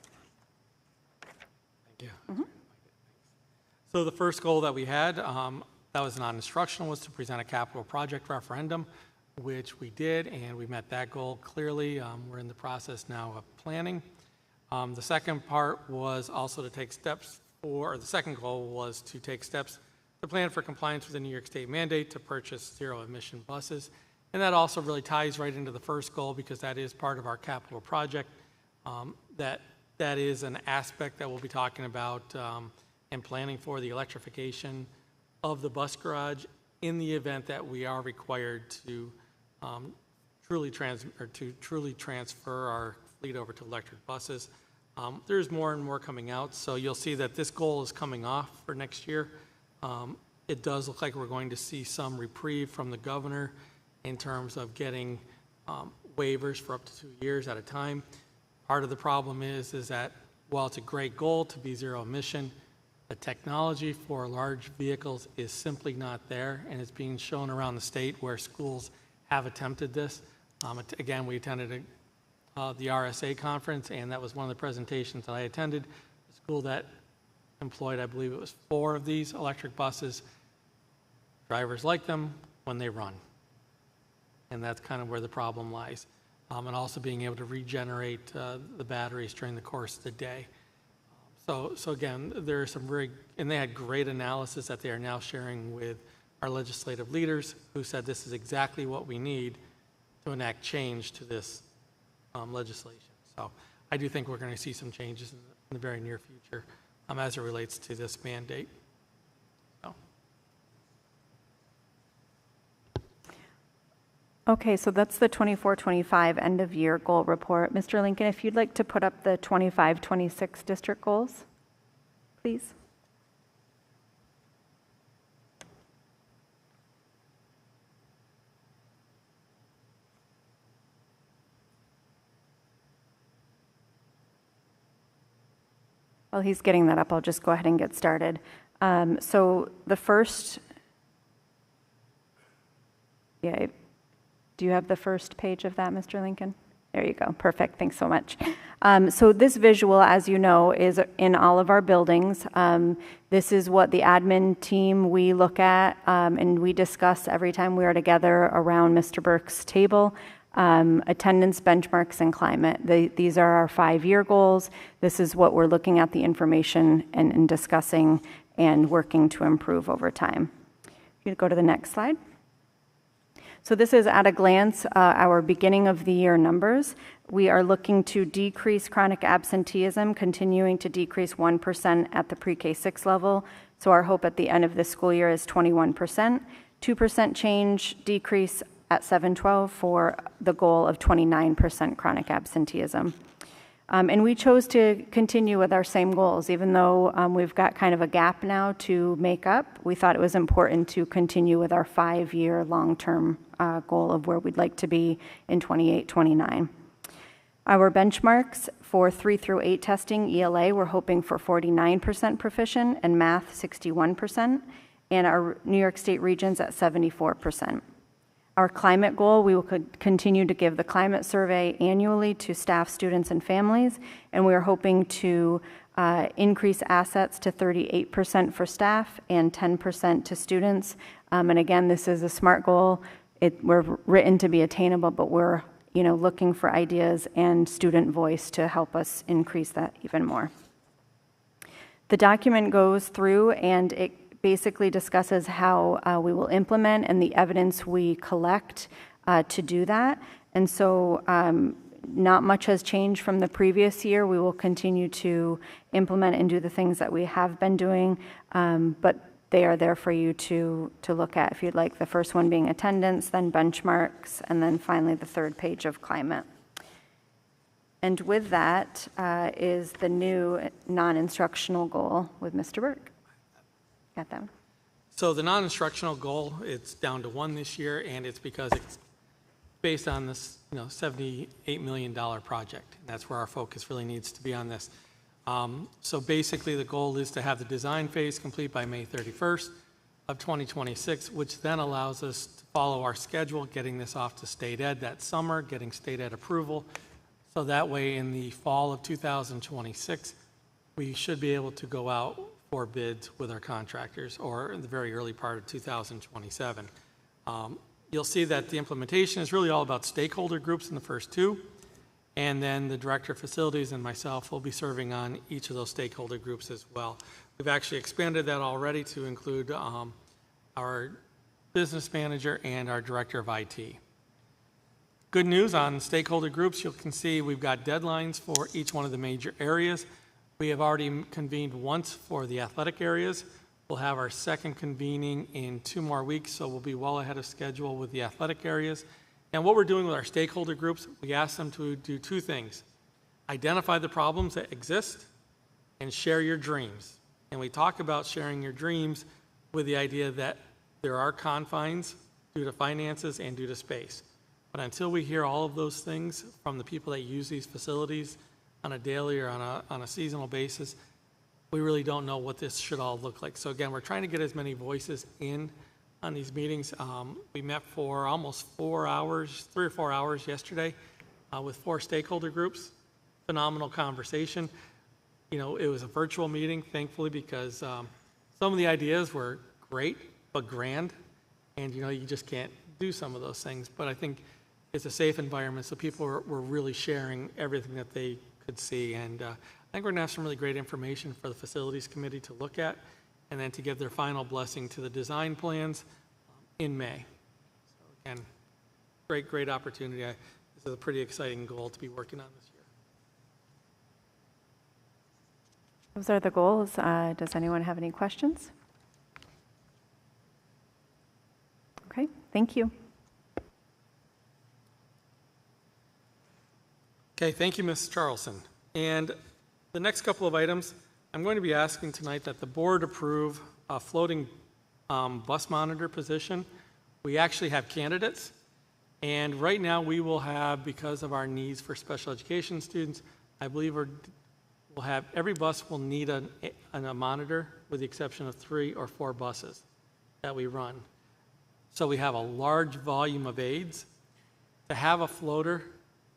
you. So the first goal that we had, that was non-instructional, was to present a capital project referendum, which we did, and we met that goal clearly. We're in the process now of planning. The second part was also to take steps or the second goal was to take steps to plan for compliance with the New York State mandate to purchase zero-emission buses. And that also really ties right into the first goal because that is part of our capital project. That is an aspect that we'll be talking about and planning for the electrification of the bus garage in the event that we are required to truly transfer our fleet over to electric buses. There's more and more coming out, so you'll see that this goal is coming off for next year. It does look like we're going to see some reprieve from the governor in terms of getting waivers for up to 2 years at a time. Part of the problem is that while it's a great goal to be zero emission, the technology for large vehicles is simply not there, and it's being shown around the state where schools have attempted this. Again, we attended the RSA conference, and that was one of the presentations that I attended. A school that employed, I believe it was 4 of these electric buses. Drivers like them when they run, and that's kind of where the problem lies. And also being able to regenerate the batteries during the course of the day. So again, there are some and they had great analysis that they are now sharing with our legislative leaders who said this is exactly what we need to enact change to this legislation. So I do think we're going to see some changes in the very near future as it relates to this mandate. Okay, so that's the 24-25 end of year goal report. Mr. Lincoln, if you'd like to put up the 25-26 district goals, please. While he's getting that up, I'll just go ahead and get started. So the first, do you have the first page of that, Mr. Lincoln? There you go. Perfect. Thanks so much. So this visual, as you know, is in all of our buildings. This is what the admin team we look at and we discuss every time we are together around Mr. Burke's table. Attendance, benchmarks, and climate. These are our 5-year goals. This is what we're looking at the information and discussing and working to improve over time. If you go to the next slide. So this is at a glance our beginning of the year numbers. We are looking to decrease chronic absenteeism, continuing to decrease 1% at the pre-K 6 level. So our hope at the end of this school year is 21%, 2% change decrease at 7-12 for the goal of 29% chronic absenteeism. And we chose to continue with our same goals, even though we've got kind of a gap now to make up. We thought it was important to continue with our 5-year long-term goal of where we'd like to be in 28-29. Our benchmarks for 3 through 8 testing, ELA, we're hoping for 49% proficient, and math, 61%, and our New York State regions at 74%. Our climate goal, we will continue to give the climate survey annually to staff, students, and families, and we are hoping to increase assets to 38% for staff and 10% to students. And again, this is a SMART goal. We're written to be attainable, but we're looking for ideas and student voice to help us increase that even more. The document goes through and it basically discusses how we will implement and the evidence we collect to do that. And so Not much has changed from the previous year. We will continue to implement and do the things that we have been doing, but they are there for you to look at if you'd like. The first one being attendance, then benchmarks, and then finally the third page of climate. And with that is the new non-instructional goal with Mr. Burke. Got that one? So the non-instructional goal, it's down to 1 this year, and it's because it's based on this, $78 million project. And that's where our focus really needs to be on this. So basically, the goal is to have the design phase complete by May 31st of 2026, which then allows us to follow our schedule, getting this off to state ed that summer, getting state ed approval. So that way, in the fall of 2026, we should be able to go out for bids with our contractors, or in the very early part of 2027. You'll see that the implementation is really all about stakeholder groups in the first 2, and then the Director of Facilities and myself will be serving on each of those stakeholder groups as well. We've actually expanded that already to include our business manager and our Director of IT. Good news on stakeholder groups, you can see we've got deadlines for each one of the major areas. We have already convened once for the athletic areas. We'll have our second convening in 2 more weeks, so we'll be well ahead of schedule with the athletic areas. And what we're doing with our stakeholder groups, we ask them to do 2 things. Identify the problems that exist and share your dreams. And we talk about sharing your dreams with the idea that there are confines due to finances and due to space. But until we hear all of those things from the people that use these facilities on a daily or on a seasonal basis, we really don't know what this should all look like. So again, we're trying to get as many voices in on these meetings. We met for almost 4 hours, 3 or 4 hours yesterday with 4 stakeholder groups. Phenomenal conversation. It was a virtual meeting, thankfully, because some of the ideas were great, but grand. And, you just can't do some of those things. But I think it's a safe environment, so people were really sharing everything that they could see. And I think we're going to have some really great information for the Facilities Committee to look at, and then to give their final blessing to the design plans in May. So again, great opportunity. This is a pretty exciting goal to be working on this year. Those are the goals. Does anyone have any questions? Okay, thank you. Okay, thank you, Ms. Charlson. And the next couple of items, I'm going to be asking tonight that the board approve a floating bus monitor position. We actually have candidates, and right now we will have, because of our needs for special education students, I believe we'll have, every bus will need a monitor, with the exception of 3 or 4 buses that we run. So we have a large volume of aides. To have a floater,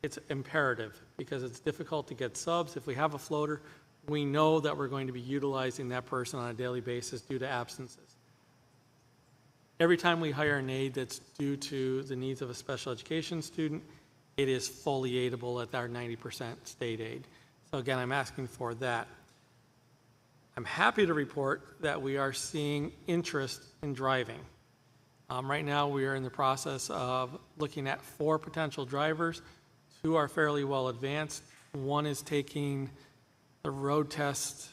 it's imperative because it's difficult to get subs. If we have a floater, we know that we're going to be utilizing that person on a daily basis due to absences. Every time we hire an aide that's due to the needs of a special education student, it is fully aidable at our 90% state aid. So again, I'm asking for that. I'm happy to report that we are seeing interest in driving. Right now, we are in the process of looking at 4 potential drivers. 2 are fairly well advanced. 1 is taking the road test,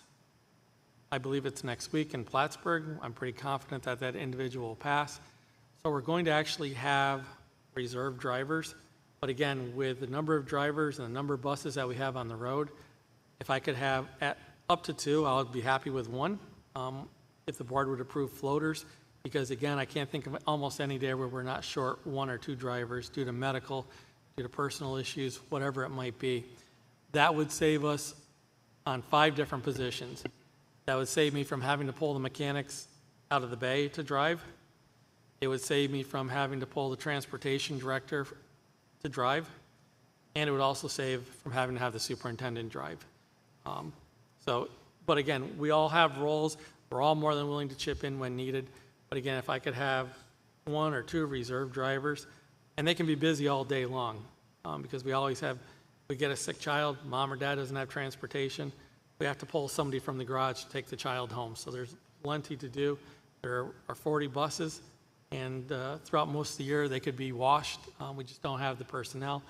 I believe it's next week in Plattsburgh. I'm pretty confident that that individual will pass. So we're going to actually have reserve drivers. But again, with the number of drivers and the number of buses that we have on the road, if I could have up to 2, I would be happy with 1. If the board would approve floaters, because again, I can't think of almost any day where we're not short 1 or 2 drivers due to medical, due to personal issues, whatever it might be. That would save us on 5 different positions. That would save me from having to pull the mechanics out of the bay to drive. It would save me from having to pull the transportation director to drive. And it would also save from having to have the superintendent drive. But again, we all have roles. We're all more than willing to chip in when needed. But again, if I could have 1 or 2 reserve drivers, and they can be busy all day long, because we get a sick child, mom or dad doesn't have transportation, we have to pull somebody from the garage to take the child home. So there's plenty to do. There are 40 buses, and throughout most of the year they could be washed. We just don't have the personnel.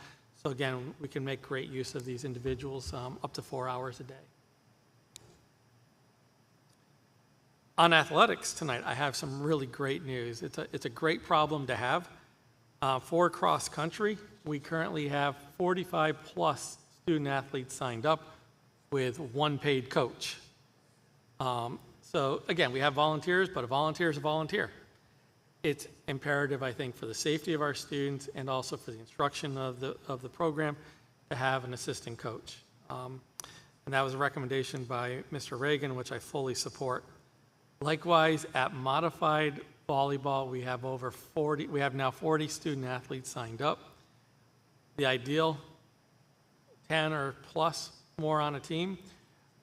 So again, we can make great use of these individuals up to 4 hours a day. On athletics tonight, I have some really great news. It's a great problem to have. For cross country, we currently have 45 plus student athletes signed up with one paid coach. So again, we have volunteers, but a volunteer is a volunteer. It's imperative, I think, for the safety of our students and also for the instruction of the program to have an assistant coach. And that was a recommendation by Mr. Reagan, which I fully support. Likewise, at modified volleyball, we have now 40 student athletes signed up. The ideal 10 or plus more on a team.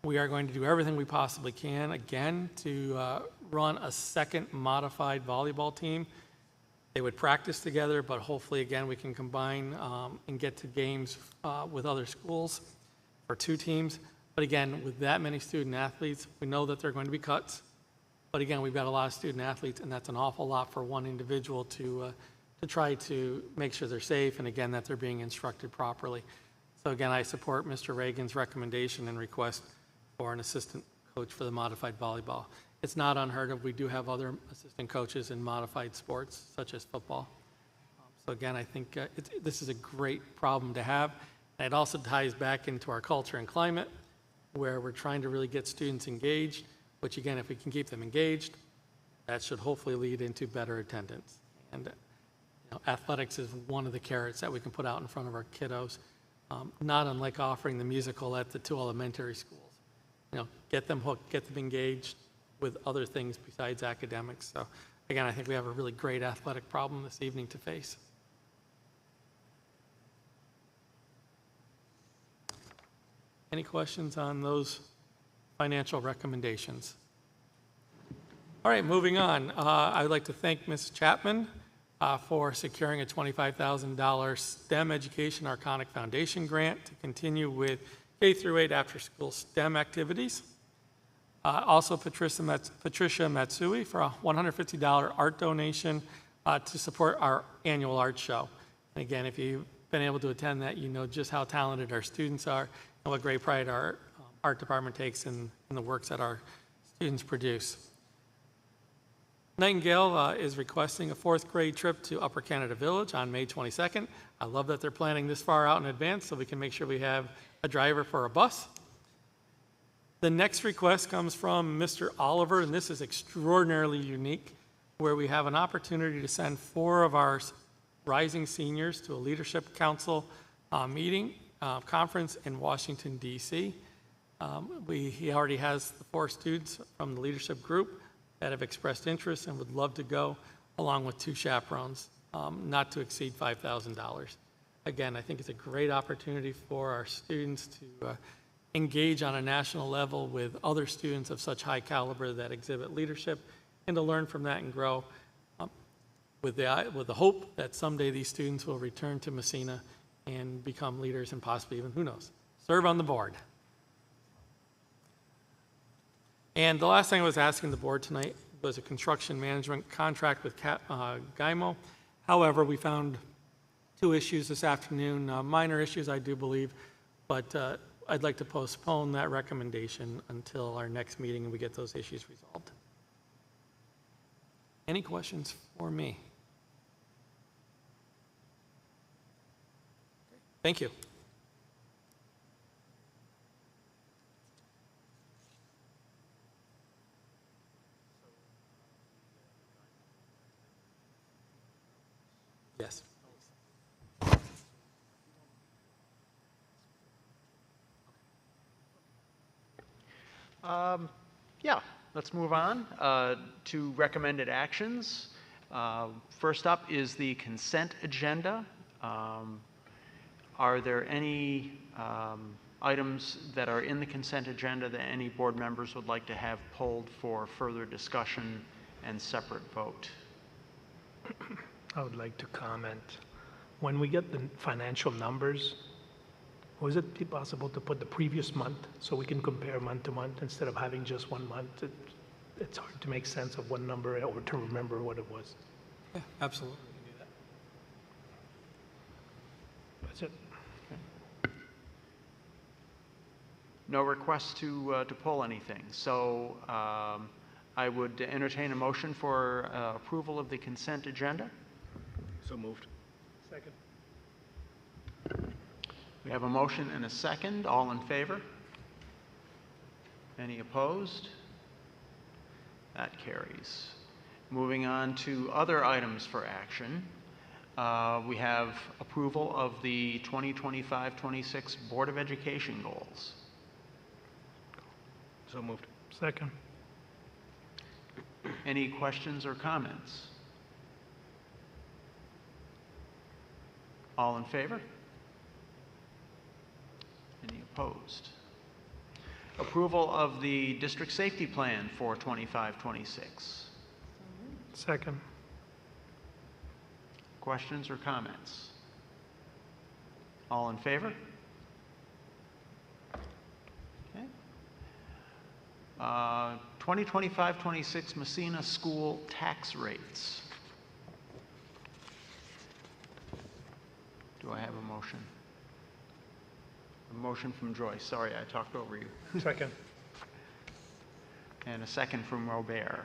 We are going to do everything we possibly can, again, to run a second modified volleyball team. They would practice together, but hopefully, again, we can combine and get to games with other schools for 2 teams. But again, with that many student athletes, we know that there are going to be cuts. But again, we've got a lot of student athletes, and that's an awful lot for one individual to try to make sure they're safe, and again, that they're being instructed properly. So again, I support Mr. Reagan's recommendation and request for an assistant coach for the modified volleyball. It's not unheard of. We do have other assistant coaches in modified sports, such as football. So again, I think this is a great problem to have. And it also ties back into our culture and climate, where we're trying to really get students engaged, which again, if we can keep them engaged, that should hopefully lead into better attendance. And athletics is one of the carrots that we can put out in front of our kiddos, not unlike offering the musical at the 2 elementary schools. Get them hooked, get them engaged with other things besides academics. So again, I think we have a really great athletic problem this evening to face. Any questions on those financial recommendations? All right, moving on. I would like to thank Ms. Chapman for securing a $25,000 STEM Education Arconic Foundation grant to continue with K through 8 after school STEM activities. Also, Patricia Matsui for a $150 art donation to support our annual art show. And again, if you've been able to attend that, you know just how talented our students are and what great pride our art department takes in the works that our students produce. Nightingale is requesting a 4th grade trip to Upper Canada Village on May 22nd. I love that they're planning this far out in advance so we can make sure we have a driver for a bus. The next request comes from Mr. Oliver, and this is extraordinarily unique, where we have an opportunity to send 4 of our rising seniors to a Leadership Council conference in Washington, D.C. He already has the 4 students from the leadership group that have expressed interest and would love to go, along with 2 chaperones, not to exceed $5,000. Again, I think it's a great opportunity for our students to engage on a national level with other students of such high caliber that exhibit leadership, and to learn from that and grow with the hope that someday these students will return to Massena and become leaders and possibly even, who knows, serve on the board. And the last thing I was asking the board tonight was a construction management contract with GYMO. However, we found 2 issues this afternoon, minor issues, I do believe, but I'd like to postpone that recommendation until our next meeting and we get those issues resolved. Any questions for me? Thank you. Yes. Yeah, let's move on to recommended actions. First up is the consent agenda. Are there any items that are in the consent agenda that any board members would like to have pulled for further discussion and separate vote? I would like to comment. When we get the financial numbers, was it possible to put the previous month so we can compare month to month instead of having just 1 month? It's hard to make sense of one number or to remember what it was. Yeah, absolutely. We can do that. That's it. No requests to pull anything. So I would entertain a motion for approval of the consent agenda. So moved. Second. We have a motion and a second. All in favor? Any opposed? That carries. Moving on to other items for action. We have approval of the 2025-26 Board of Education goals. So moved. Second. Any questions or comments? All in favor? Any opposed? Approval of the district safety plan for 25-26. Second. Questions or comments? All in favor? Okay. 2025-26 Massena school tax rates. Do I have a motion? A motion from Joyce. Sorry, I talked over you. Second. And a second from Robert.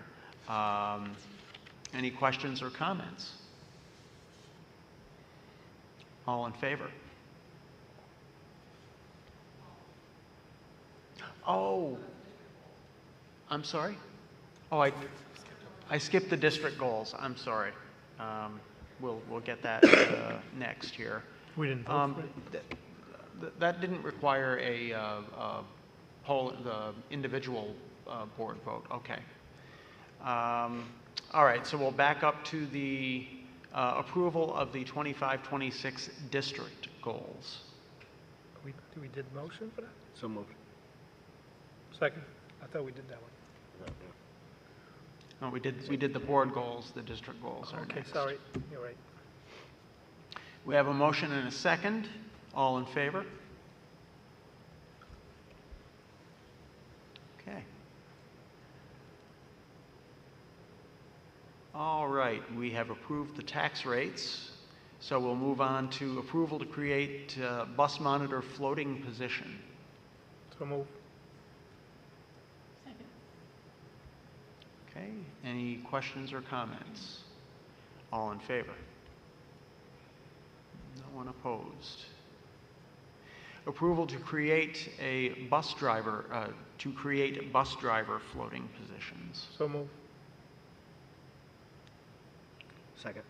Any questions or comments? All in favor? Oh, I'm sorry? Oh, I skipped the district goals. I'm sorry. We'll get that next here. We didn't vote for it. That didn't require a poll, the individual board vote. Okay. All right, so we'll back up to the approval of the 25-26 district goals. We did motion for that? So moved. Second. I thought we did that one. No, we did the board goals, the district goals are Okay, next. sorry. You're right. We have a motion and a second. All in favor? Okay. All right, we have approved the tax rates. So we'll move on to approval to create bus monitor floating position. So move. Second. Okay, any questions or comments? All in favor? No one opposed. Approval to create a bus driver, floating positions. So move. Second.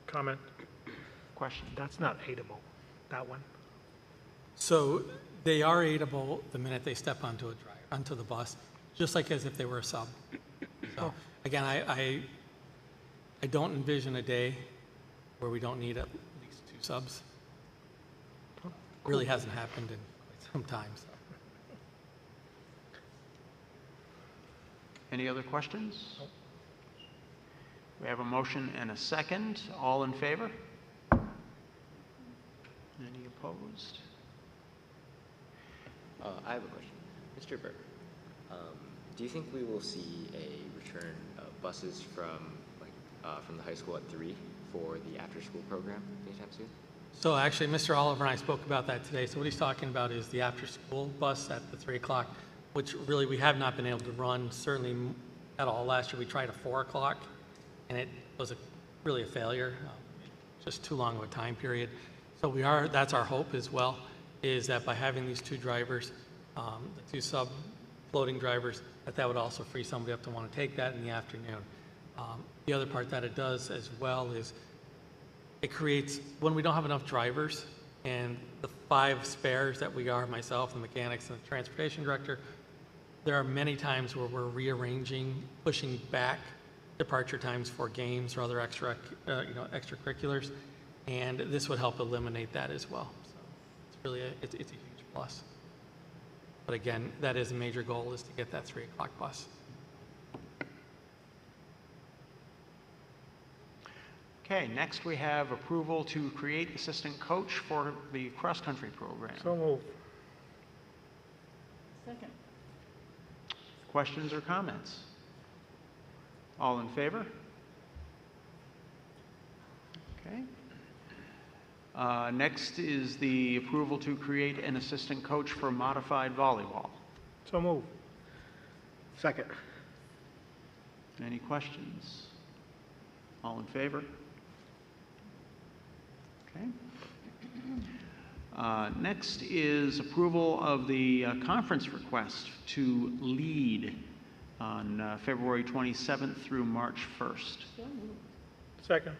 Comment. Question? That's not hateable, that one. So they are aidable the minute they step onto the bus, just like as if they were a sub. So again, I don't envision a day where we don't need at least 2 subs. Really hasn't happened in quite some time. So. Any other questions? We have a motion and a second. All in favor? Any opposed? I have a question. Mr. Berger, do you think we will see a return of buses from the high school at 3 for the after-school program anytime soon? So actually, Mr. Oliver and I spoke about that today. So what he's talking about is the after-school bus at the 3 o'clock, which really we have not been able to run certainly at all. Last year we tried at 4 o'clock, and it was really a failure, just too long of a time period. So that's our hope as well, is that by having these 2 drivers, the 2 sub floating drivers, that would also free somebody up to want to take that in the afternoon. The other part that it does as well is it creates, when we don't have enough drivers and the 5 spares that we are, myself, the mechanics, and the transportation director, there are many times where we're rearranging, pushing back departure times for games or other extracurriculars, and this would help eliminate that as well. So it's really it's a huge plus. But again, that is a major goal, is to get that 3 o'clock bus. Okay, next we have approval to create assistant coach for the cross-country program. So move. Second. Questions or comments? All in favor? Okay. Next is the approval to create an assistant coach for modified volleyball. So move. Second. Any questions? All in favor? Okay. Next is approval of the conference request to lead on February 27th through March 1st. Second.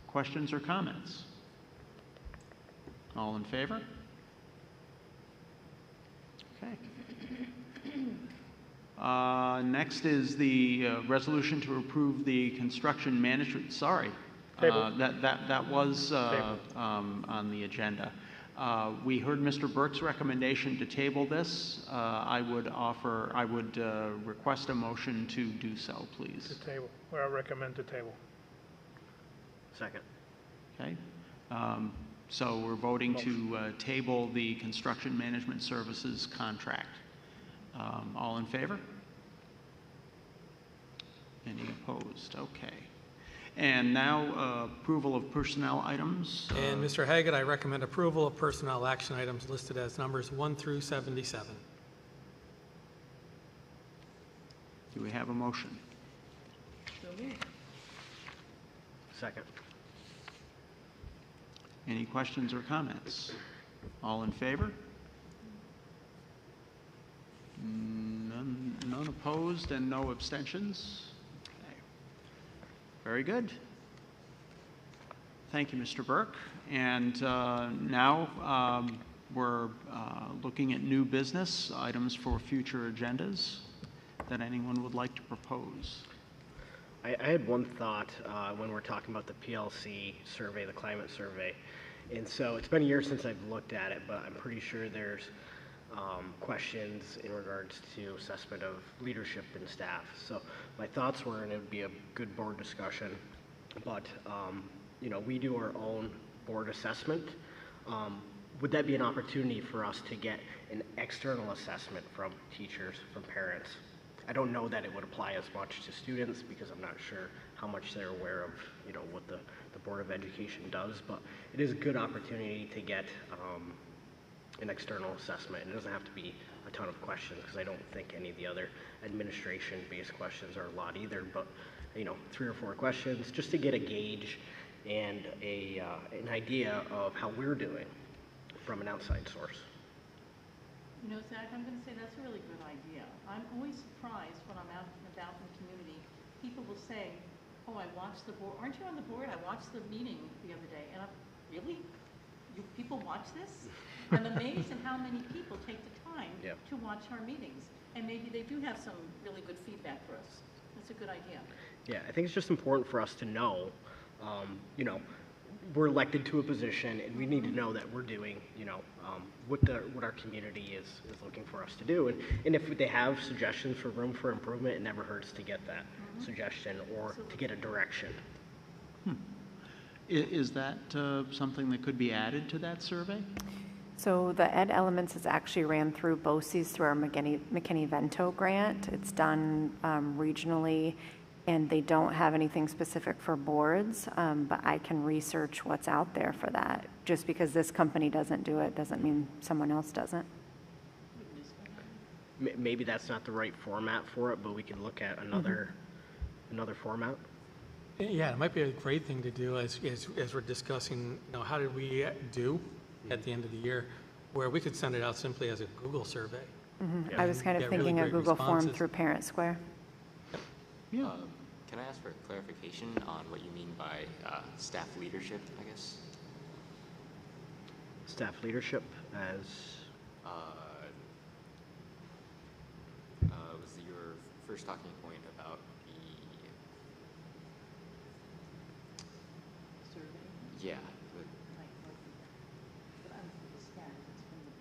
Questions or comments? All in favor? Okay. Next is the resolution to approve the construction management, sorry. That was on the agenda. We heard Mr. Burke's recommendation to table this. I would request a motion to do so, please. To table. Well, I recommend to table. Second. Okay. So we're voting to table the construction management services contract. All in favor? Any opposed? Okay. And now approval of personnel items. And Mr. Haggett, I recommend approval of personnel action items listed as numbers 1 through 77. Do we have a motion? Second. Any questions or comments? All in favor? None opposed and no abstentions? Okay. Very good. Thank you, Mr. Burke. And now we're looking at new business items for future agendas that anyone would like to propose. I had one thought when we're talking about the PLC survey, the climate survey. And so it's been a year since I've looked at it, but I'm pretty sure there's questions in regards to assessment of leadership and staff. So my thoughts were, and it would be a good board discussion, but you know, we do our own board assessment. Would that be an opportunity for us to get an external assessment from teachers, from parents? I don't know that it would apply as much to students because I'm not sure how much they're aware of, you know, what the Board of Education does, but it is a good opportunity to get an external assessment. It doesn't have to be a ton of questions because I don't think any of the other administration-based questions are a lot either, but, you know, 3 or 4 questions just to get a gauge and an idea of how we're doing from an outside source. You know, Zach, I'm going to say that's a really good idea. I'm always surprised when I'm out and about in the community. People will say, oh, I watched the board. Aren't you on the board? I watched the meeting the other day. And I'm, really? You people watch this? I'm amazed at how many people take the time to watch our meetings. And maybe they do have some really good feedback for us. That's a good idea. Yeah, I think it's just important for us to know, you know, we're elected to a position and we need to know that we're doing, you know, what our community is looking for us to do. And if they have suggestions for room for improvement, it never hurts to get that suggestion or to get a direction. Is that something that could be added to that survey? So the Ed Elements is actually ran through BOCES through our McKinney-Vento grant. It's done regionally, and they don't have anything specific for boards, but I can research what's out there for that. Just because this company doesn't do it doesn't mean someone else doesn't. Maybe that's not the right format for it, but we can look at another format. Yeah, it might be a great thing to do as we're discussing, you know, how did we do at the end of the year, where we could send it out simply as a Google survey. I was kind of Get really thinking a great Google form responses. through Parent Square. Yeah. Can I ask for clarification on what you mean by staff leadership, I guess? Staff leadership as, Was your first talking point about the, Survey, yeah, like, but I'm the staff, it's from the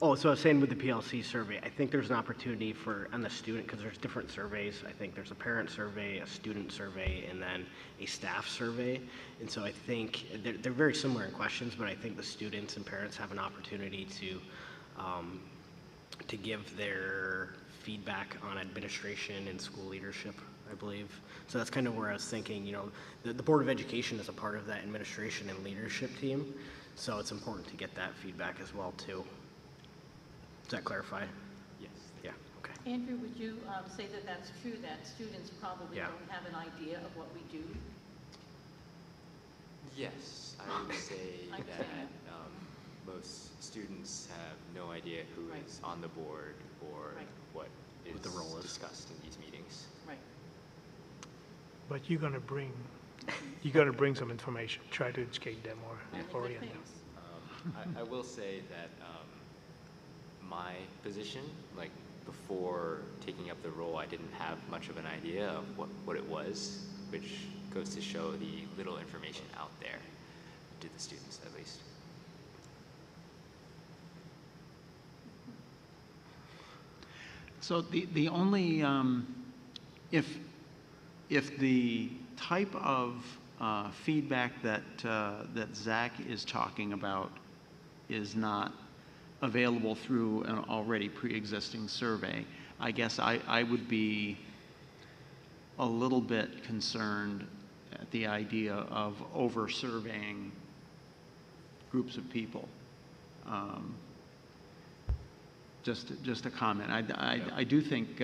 board. so I was saying with the PLC survey, I think there's an opportunity for, on the student, because there's different surveys. I think there's a parent survey, a student survey, and then a staff survey. And so I think they're very similar in questions, but I think the students and parents have an opportunity to give their feedback on administration and school leadership, I believe. So that's kind of where I was thinking, you know, the Board of Education is a part of that administration and leadership team, so it's important to get that feedback as well, too. Does that clarify? Yes. Yeah, okay. Andrew, would you say that that's true, that students probably Yeah. don't have an idea of what we do? Yes, I would say I'd that say most students have no idea who Right. is on the board or Right. what is What the role is. discussed in these meetings. Right. But you're gonna bring some information, try to educate them or Only good orient them. things. I will say that my position, like before taking up the role, I didn't have much of an idea of what it was, which goes to show the little information out there to the students, at least. So the only, if the type of feedback that Zach is talking about is not available through an already pre-existing survey, I guess I would be a little bit concerned at the idea of over-surveying groups of people. Just a comment. I do think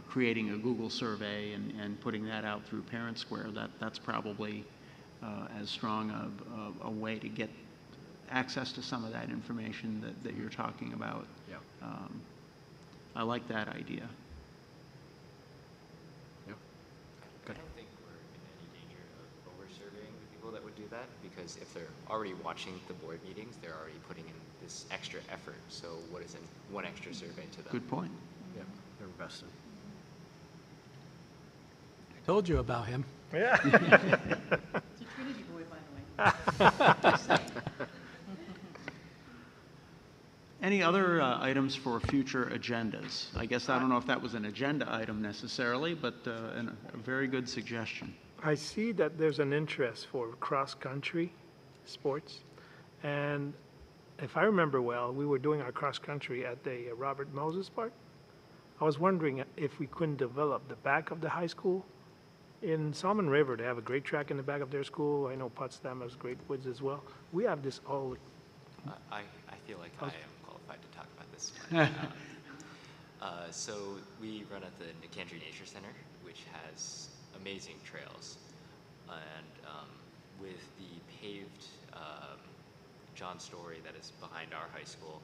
creating a Google survey and putting that out through Parent Square, that's probably as strong a way to get access to some of that information that you're talking about. Yeah. I like that idea. Yeah. I don't think we're in any danger of over-surveying the people that would do that, because if they're already watching the board meetings, they're already putting in this extra effort. So what is one extra survey to them? Good point. Yeah, they're invested. I told you about him. Yeah. It's a Trinity boy, by the way. Any other items for future agendas? I guess I don't know if that was an agenda item necessarily, but a very good suggestion. I see that there's an interest for cross-country sports. And if I remember well, we were doing our cross-country at the Robert Moses Park. I was wondering if we couldn't develop the back of the high school. In Salmon River, they have a great track in the back of their school. I know Potsdam has great woods as well. We have this all, I feel like I am qualified to talk about this. So we run at the Nicandry Nature Center, which has amazing trails. And with the paved John Story that is behind our high school,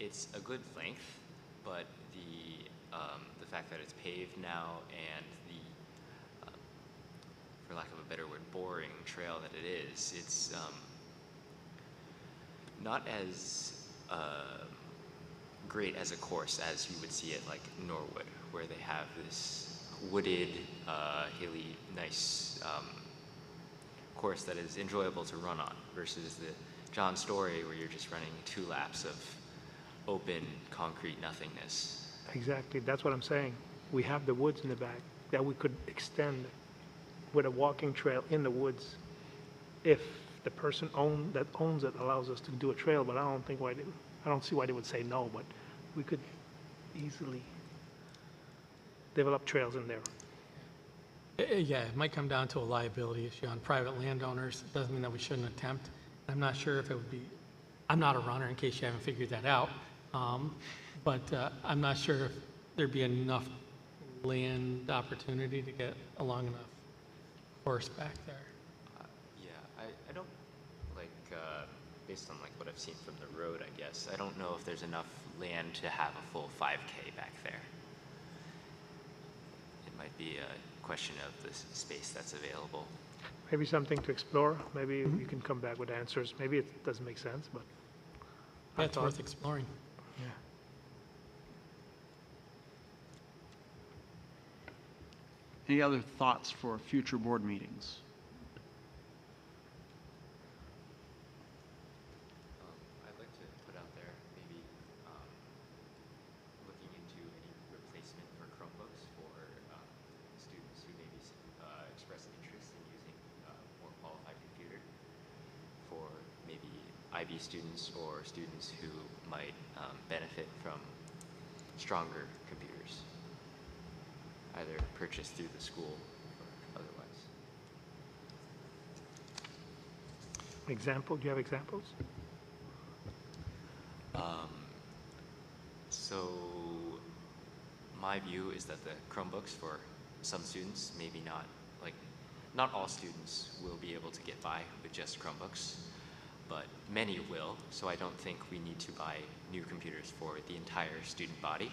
it's a good length, but the fact that it's paved now and the, for lack of a better word, boring trail that it is, it's not as great as a course as you would see it like Norwood, where they have this wooded, hilly, nice course that is enjoyable to run on, versus the John Story where you're just running 2 laps of open concrete nothingness. exactly, that's what I'm saying. We have the woods in the back that we could extend with a walking trail in the woods if the person that owns it allows us to do a trail, but I don't see why they would say no, but we could easily develop trails in there. Yeah, it might come down to a liability issue on private landowners. It doesn't mean that we shouldn't attempt. I'm not sure if it would be, I'm not a runner in case you haven't figured that out, but I'm not sure if there'd be enough land opportunity to get a long enough course back there. Yeah, I don't, like, based on like what I've seen from the road, I guess, I don't know if there's enough land to have a full 5K back there. It might be a question of the space that's available. Maybe something to explore, maybe you can come back with answers. Maybe it doesn't make sense, but I That's thought- worth exploring. yeah. Any other thoughts for future board meetings? I'd like to put out there maybe looking into any replacement for Chromebooks for students who maybe express interest in using a more qualified computer, for maybe IB students or students who might benefit from stronger computers. either purchased through the school or otherwise. Example, do you have examples? So my view is that the Chromebooks for some students, maybe not, like, not all students will be able to get by with just Chromebooks, but many will. So I don't think we need to buy new computers for the entire student body,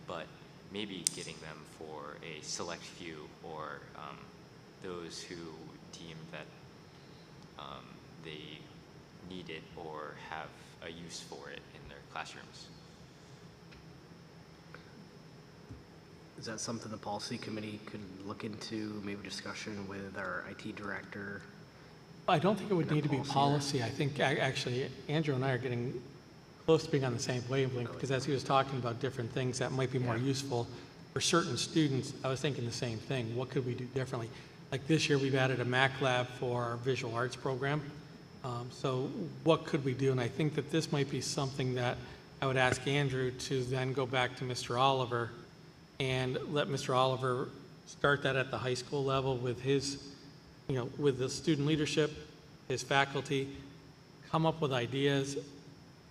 but maybe getting them for a select few or those who deem that they need it or have a use for it in their classrooms. Is that something the policy committee could look into, maybe discussion with our IT director? I don't think it would need to be Policy. policy. I think actually Andrew and I are getting close to being on the same wavelength, because as he was talking about different things that might be more useful for certain students, I was thinking the same thing. What could we do differently? Like this year, we've added a Mac lab for our visual arts program. So what could we do? And I think that this might be something that I would ask Andrew to then go back to Mr. Oliver and let Mr. Oliver start that at the high school level with his, with the student leadership, his faculty, come up with ideas.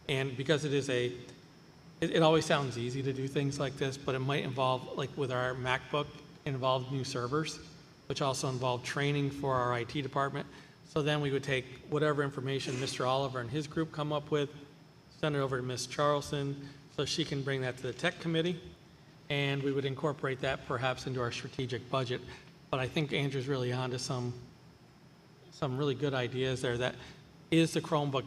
And because it is it always sounds easy to do things like this, but it might involve, like with our MacBook, involve new servers, which also involve training for our IT department. So then we would take whatever information Mr. Oliver and his group come up with, send it over to Ms. Charleston so she can bring that to the tech committee, and we would incorporate that perhaps into our strategic budget. But I think Andrew's really onto some really good ideas there. That is the Chromebook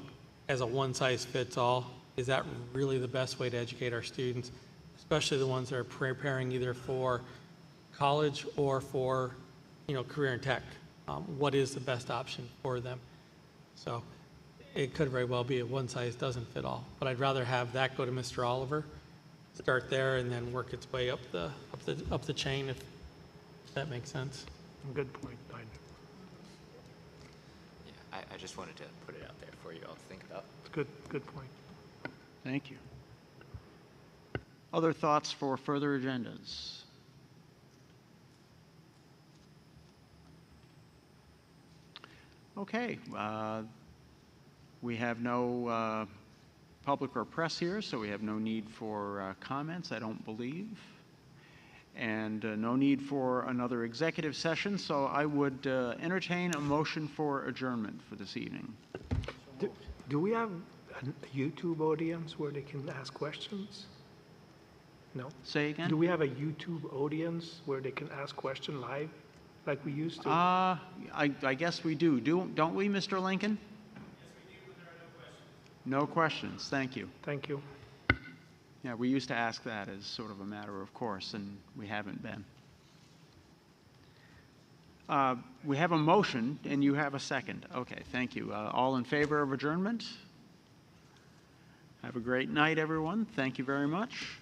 as a one-size-fits-all. Is that really the best way to educate our students, especially the ones that are preparing either for college or for, career and tech? What is the best option for them? So it could very well be a one-size-doesn't-fit-all. But I'd rather have that go to Mr. Oliver, start there, and then work its way up the chain, if that makes sense. Good point, Tyler. Yeah, I just wanted to put it out there for you all to think about. Good point. Thank you. Other thoughts for further agendas? Okay, we have no public or press here, so we have no need for comments, I don't believe, and no need for another executive session, so I would entertain a motion for adjournment for this evening. Do we have a YouTube audience where they can ask questions? No? Say again? Do we have a YouTube audience where they can ask questions live like we used to? I guess we do. Don't we, Mr. Lincoln? Yes, we do, but there are no questions. No questions, thank you. Thank you. Yeah, we used to ask that as sort of a matter of course, and we haven't been. We have a motion, and you have a second. Okay, thank you. All in favor of adjournment? Have a great night, everyone. Thank you very much.